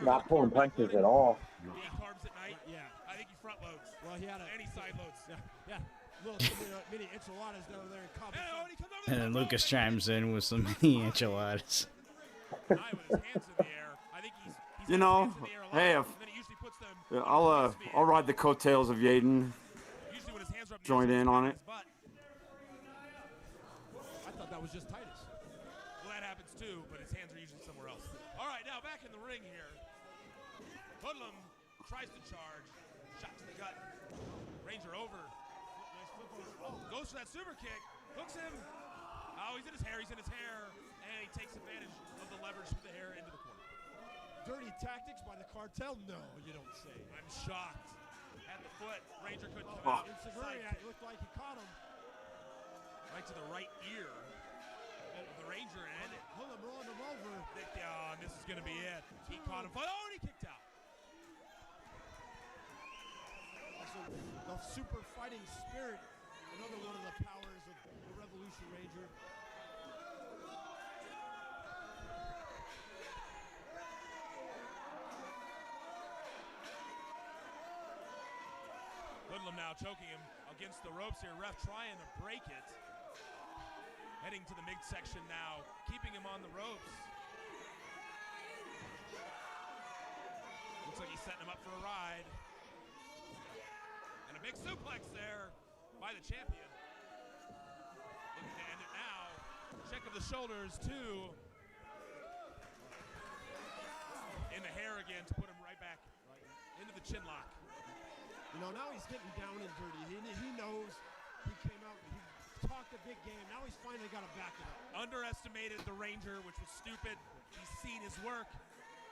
S15: Not pulling punches at all.
S11: He eat carbs at night?
S5: Yeah.
S11: I think he front loads.
S5: Well, he had
S11: any side loads.
S5: Yeah. Little mini enchiladas down there in Cabo.
S2: And then Lucas chimes in with some mini enchiladas.
S4: You know, hey, I'll ride the coattails of Yaden. Join in on it.
S5: I thought that was just Titus.
S11: Well, that happens too, but his hands are usually somewhere else. All right, now back in the ring here. Hoodlum tries to charge. Shot to the gut. Ranger over. Goes for that super kick. Hooks him. Oh, he's in his hair. And he takes advantage of the leverage from the hair into the corner.
S5: Dirty tactics by the cartel? No, you don't say.
S11: I'm shocked. Had the foot. Ranger couldn't come out.
S5: It looked like he caught him.
S11: Right to the right ear of the Ranger, and
S5: Hoodlum rolling him over.
S11: And this is going to be it. He caught him. Oh, and he kicked out.
S5: Also, the super fighting spirit, another one of the powers of the Revolution Ranger.
S11: Hoodlum now choking him against the ropes here. Ref trying to break it. Heading to the midsection now, keeping him on the ropes. Looks like he's setting him up for a ride. And a big suplex there by the champion. Looking to end it now. Check of the shoulders, too. In the hair again to put him right back into the chin lock.
S8: You know, now he's getting down and dirty. He knows he came out, he talked a big game. Now he's finally got to back it up.
S11: Underestimated the Ranger, which was stupid. He's seen his work.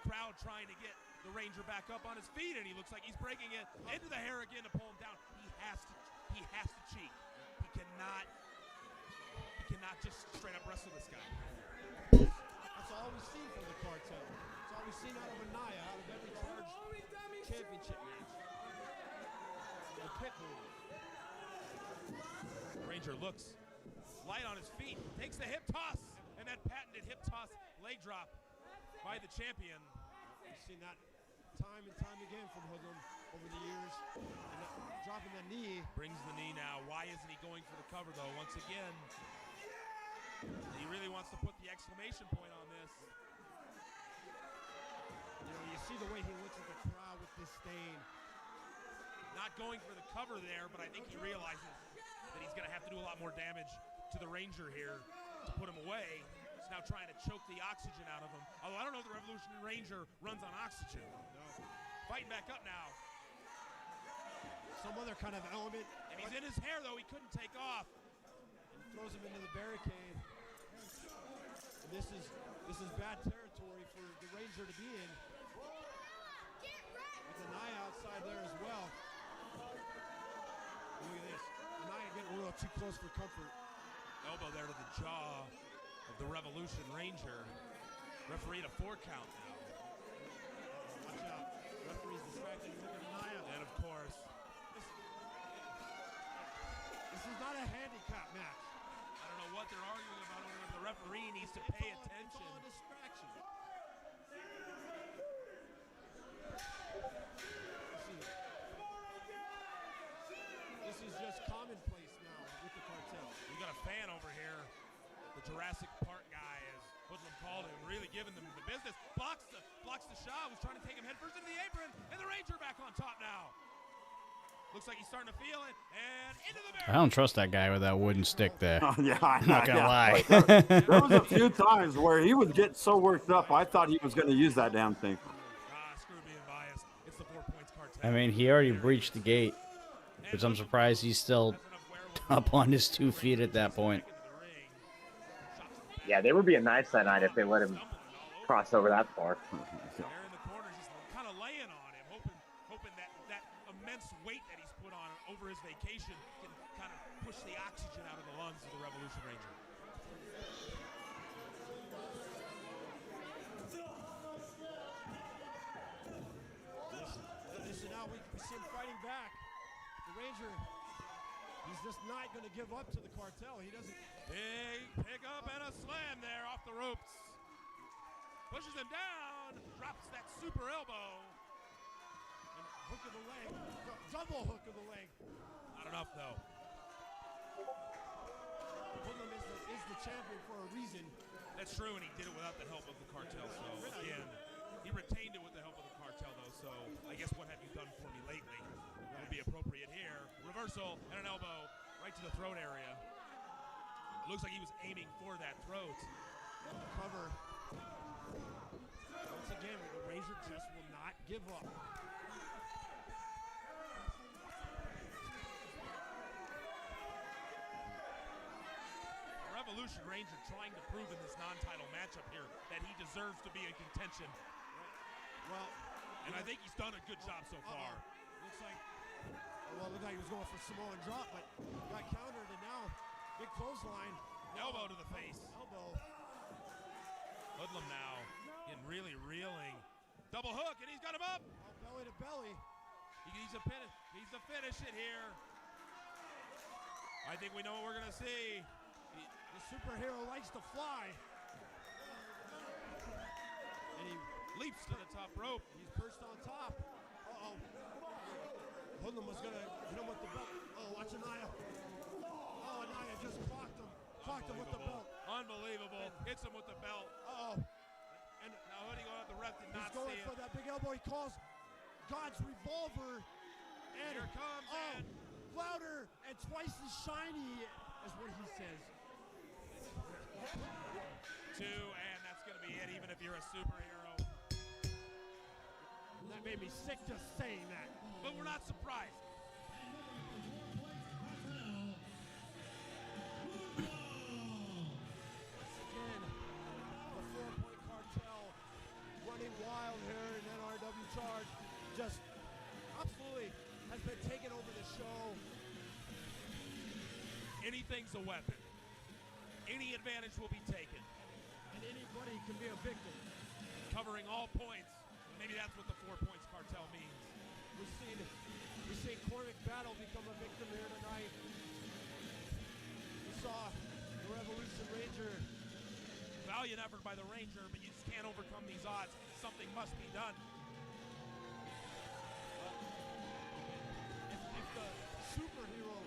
S11: Crowd trying to get the Ranger back up on his feet, and he looks like he's breaking it into the hair again to pull him down. He has to cheat. He cannot just straight up wrestle this guy.
S8: That's all we've seen from the cartel. That's all we've seen out of Anaya, out of every Charge championship match. The Pitbull.
S11: Ranger looks light on his feet, takes the hip toss, and that patented hip toss leg drop by the champion.
S8: We've seen that time and time again from Hoodlum over the years. And dropping the knee.
S11: Brings the knee now. Why isn't he going for the cover, though? Once again, he really wants to put the exclamation point on this.
S8: You know, you see the way he looks at the crowd with disdain.
S11: Not going for the cover there, but I think he realizes that he's going to have to do a lot more damage to the Ranger here to put him away. He's now trying to choke the oxygen out of him. Although I don't know if the Revolution Ranger runs on oxygen.
S8: No.
S11: Fighting back up now.
S8: Some other kind of element.
S11: And he's in his hair, though. He couldn't take off.
S8: And throws him into the barricade. And this is bad territory for the Ranger to be in. With Anaya outside there as well. Look at this. Anaya getting a little too close for comfort.
S11: Elbow there to the jaw of the Revolution Ranger. Referee at a 4 count now.
S8: Watch out. Referee's distracted. Look at Anaya.
S11: And of course,
S8: this is not a handicap match.
S11: I don't know what they're arguing about over there. The referee needs to pay attention.
S8: It's all a distraction. This is just commonplace now with the cartel.
S11: We got a fan over here. The Jurassic Park guy, as Hoodlum called him, really giving them the business. Blocks the shot, was trying to take him headfirst into the apron, and the Ranger back on top now. Looks like he's starting to feel it, and into the barrel.
S2: I don't trust that guy with that wooden stick there.
S4: Yeah,
S2: I'm not gonna lie.
S4: There was a few times where he would get so worked up, I thought he was going to use that damn thing.
S11: Screw being biased. It's the 4 points cartel.
S2: I mean, he already breached the gate, which I'm surprised he's still up on his 2 feet at that point.
S15: Yeah, they would be a nice that night if they let him cross over that far.
S11: There in the corner, just kind of laying on him, hoping that immense weight that he's put on over his vacation can kind of push the oxygen out of the lungs of the Revolution Ranger.
S8: Listen, now we see him fighting back. The Ranger, he's just not going to give up to the cartel. He doesn't.
S11: Big pickup and a slam there off the ropes. Pushes him down, drops that super elbow.
S8: And hook of the leg, double hook of the leg.
S11: Not enough though.
S8: Hoodlum is the champion for a reason.
S11: That's true, and he did it without the help of the cartel. So again, he retained it with the help of the cartel though. So I guess what have you done for me lately would be appropriate here. Reversal and an elbow right to the throat area. It looks like he was aiming for that throat.
S8: Cover. Once again, the Ranger just will not give up.
S11: The Revolution Ranger trying to prove in this non-title matchup here that he deserves to be in contention.
S8: Well,
S11: and I think he's done a good job so far.
S8: Looks like, well, it looked like he was going for Samoan drop, but got countered, and now big clothesline.
S11: Elbow to the face.
S8: Elbow.
S11: Hoodlum now getting really reeling. Double hook, and he's got him up.
S8: Belly to belly.
S11: He needs to finish it here. I think we know what we're going to see.
S8: The superhero likes to fly. And he
S11: leaps to the top rope.
S8: He's perched on top. Uh-oh. Hoodlum was going to hit him with the belt. Oh, watch Anaya. Oh, Anaya just clocked him. Clocked him with the belt.
S11: Unbelievable. Hits him with the belt.
S8: Uh-oh.
S11: And now Hoodie going at the ref did not see it.
S8: He's going for that big elbow. He calls God's revolver. And
S11: here comes and
S8: louder and twice as shiny as what he says.
S11: 2, and that's going to be it, even if you're a superhero.
S8: That made me sick just saying that.
S11: But we're not surprised. Anything's a weapon. Any advantage will be taken.
S8: And anybody can be a victim.
S11: Covering all points. Maybe that's what the 4 points cartel means.
S8: We've seen Cormac Battle become a victim here tonight. We saw the Revolution Ranger.
S11: Valiant effort by the Ranger, but you just can't overcome these odds. Something must be done.
S8: If the superhero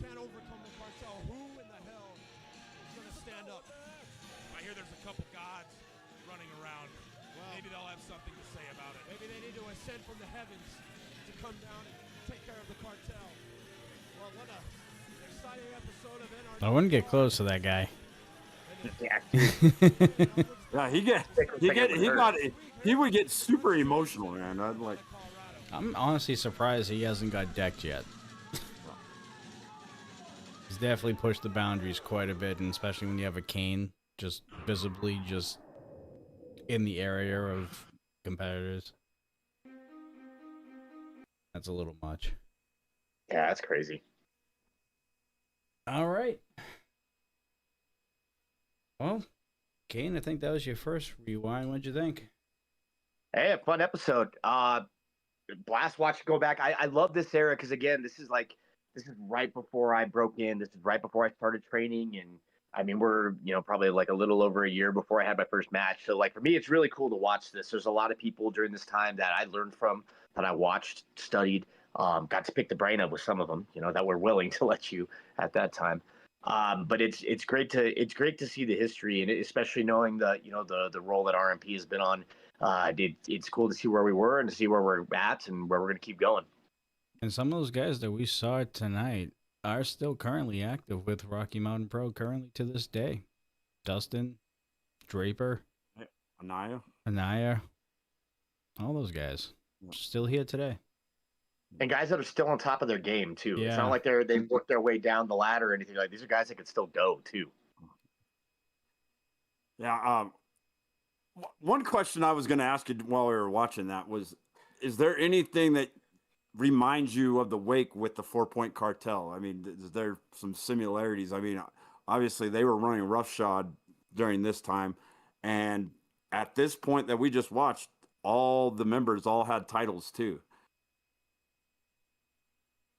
S8: can't overcome the cartel, who in the hell is going to stand up?
S11: I hear there's a couple gods running around.
S8: Well,
S11: maybe they'll have something to say about it.
S8: Maybe they need to ascend from the heavens to come down and take care of the cartel. Well, what a exciting episode of NRW.
S2: I wouldn't get close to that guy.
S4: Yeah, he would get super emotional, man.
S2: I'm honestly surprised he hasn't got decked yet. He's definitely pushed the boundaries quite a bit, and especially when you have a cane just visibly just in the area of competitors. That's a little much.
S3: Yeah, that's crazy.
S2: All right. Well, Kane, I think that was your first rewind. What'd you think?
S3: Hey, a fun episode. Blast watch go back. I love this era because again, this is right before I broke in. This is right before I started training, and I mean we're probably like a little over a year before I had my first match. So like for me, it's really cool to watch this. There's a lot of people during this time that I learned from, that I watched, studied, got to pick the brain of with some of them, that were willing to let you at that time. But it's great to see the history, and especially knowing the role that RMP has been on. It's cool to see where we were and to see where we're at and where we're going to keep going.
S2: And some of those guys that we saw tonight are still currently active with Rocky Mountain Pro currently to this day. Dustin, Draper, Anaya, all those guys still here today.
S3: And guys that are still on top of their game too.
S2: Yeah.
S3: It's not like they've worked their way down the ladder or anything like. These are guys that could still go too.
S4: Yeah. One question I was going to ask you while we were watching that was, is there anything that reminds you of the Wake with the 4 Point Cartel? I mean, is there some similarities? I mean, obviously they were running roughshod during this time, and at this point that we just watched, all the members all had titles too.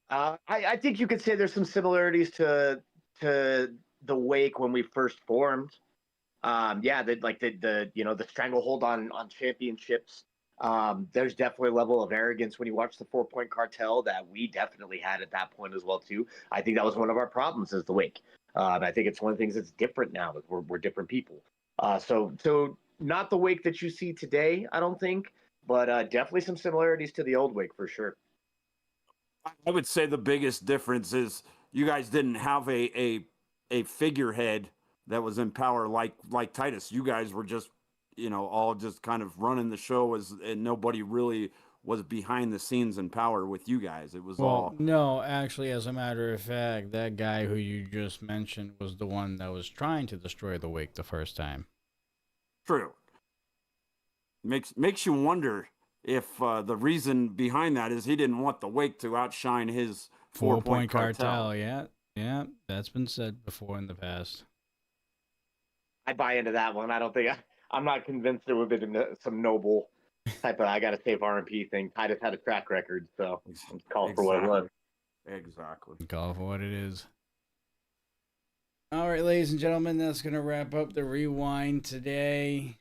S3: I think you could say there's some similarities to the Wake when we first formed. The stranglehold on championships. There's definitely a level of arrogance when you watch the 4 Point Cartel that we definitely had at that point as well too. I think that was one of our problems as the Wake. I think it's one of the things that's different now. We're different people. So not the Wake that you see today, I don't think, but definitely some similarities to the old Wake for sure.
S4: I would say the biggest difference is you guys didn't have a figurehead that was in power like Titus. You guys were just, all just kind of running the show and nobody really was behind the scenes in power with you guys. It was all.
S2: No, actually, as a matter of fact, that guy who you just mentioned was the one that was trying to destroy the Wake the first time.
S4: True. Makes you wonder if the reason behind that is he didn't want the Wake to outshine his 4 Point Cartel.
S2: Yeah, that's been said before in the past.
S3: I buy into that one. I don't think I'm not convinced there would have been some noble type of I got to save RMP thing. Titus had a track record, so let's call it for what it was.
S4: Exactly.
S2: Call it for what it is. All right, ladies and gentlemen, that's going to wrap up the rewind today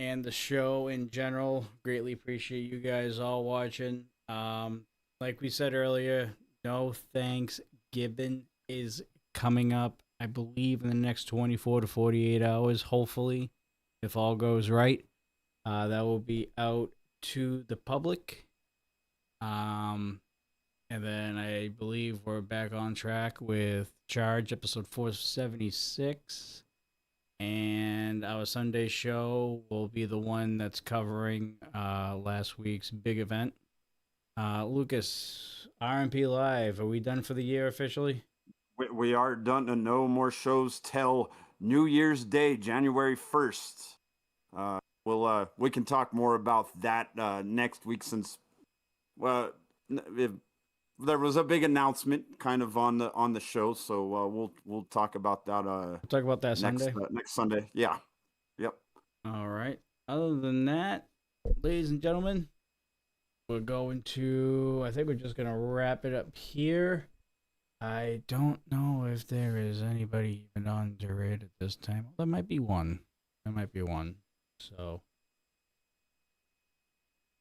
S2: and the show in general. Greatly appreciate you guys all watching. Like we said earlier, no Thanksgiving is coming up, I believe, in the next 24 to 48 hours, hopefully, if all goes right. That will be out to the public. And then I believe we're back on track with Charge, episode 476. And our Sunday show will be the one that's covering last week's big event. Lucas, RMP Live, are we done for the year officially?
S4: We are done, and no more shows till New Year's Day, January 1st. We can talk more about that next week, since there was a big announcement kind of on the show, so we'll talk about that.
S2: Talk about that
S4: next
S2: Sunday.
S4: Next Sunday. Yeah. Yep.
S2: All right. Other than that, ladies and gentlemen, we're going to. I think we're just gonna wrap it up here. I don't know if there is anybody even on Durid at this time. There might be one. So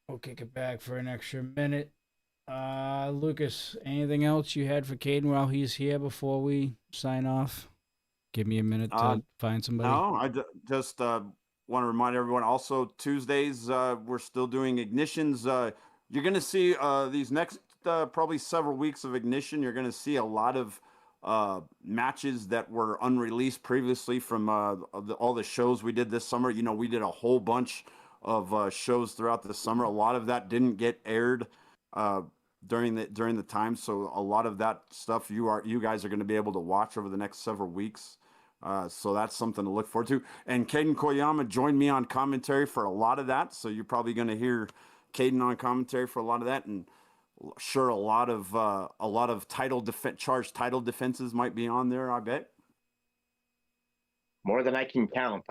S2: we'll kick it back for an extra minute. Lucas, anything else you had for Caden while he's here before we sign off? Give me a minute to find somebody.
S4: No, just want to remind everyone. Also, Tuesdays we're still doing ignitions. You're going to see these next probably several weeks of ignition. You're going to see a lot of matches that were unreleased previously from all the shows we did this summer. You know, we did a whole bunch of shows throughout the summer. A lot of that didn't get aired during the time, so a lot of that stuff you guys are going to be able to watch over the next several weeks. So that's something to look forward to. And Caden Koyama joined me on commentary for a lot of that, so you're probably going to hear Caden on commentary for a lot of that, and sure a lot of charged title defenses might be on there, I bet.
S3: More than I can count.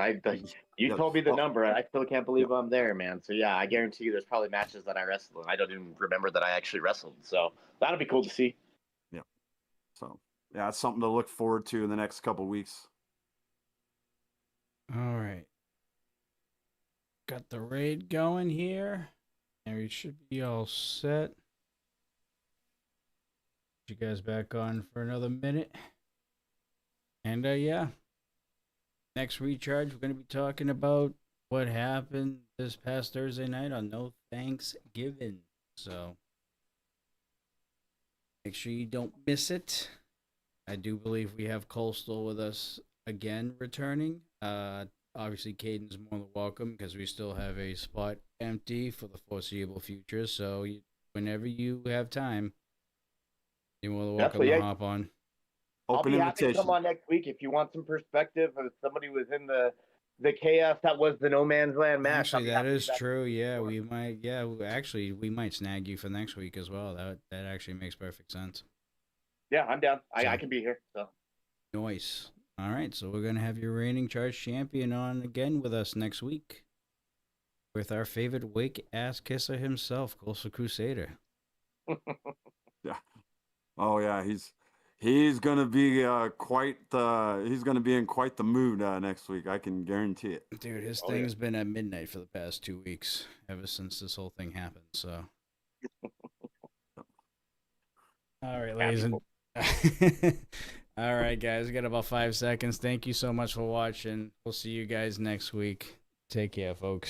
S3: You told me the number. I still can't believe I'm there, man. So yeah, I guarantee you there's probably matches that I wrestled and I don't even remember that I actually wrestled. So that'll be cool to see.
S4: Yeah. So yeah, it's something to look forward to in the next couple weeks.
S2: All right. Got the raid going here. And we should be all set. You guys back on for another minute. And yeah. Next recharge, we're going to be talking about what happened this past Thursday night on No Thanksgiving. So make sure you don't miss it. I do believe we have Coastal with us again returning. Obviously, Caden's more than welcome because we still have a spot empty for the foreseeable future. So whenever you have time, you're more than welcome to hop on.
S3: I'll be happy to come on next week if you want some perspective of somebody who was in the chaos that was the No Man's Land match.
S2: Actually, that is true. Yeah, we might. Yeah, actually, we might snag you for next week as well. That actually makes perfect sense.
S3: Yeah, I'm down. I can be here. So
S2: nice. All right, so we're gonna have your reigning charge champion on again with us next week, with our favorite wake ass kisser himself, Coastal Crusader.
S4: Yeah. Oh yeah, he's gonna be he's gonna be in quite the mood next week. I can guarantee it.
S2: Dude, his thing's been at midnight for the past 2 weeks, ever since this whole thing happened. So, all right, ladies and all right, guys, we got about 5 seconds. Thank you so much for watching. We'll see you guys next week. Take care, folks.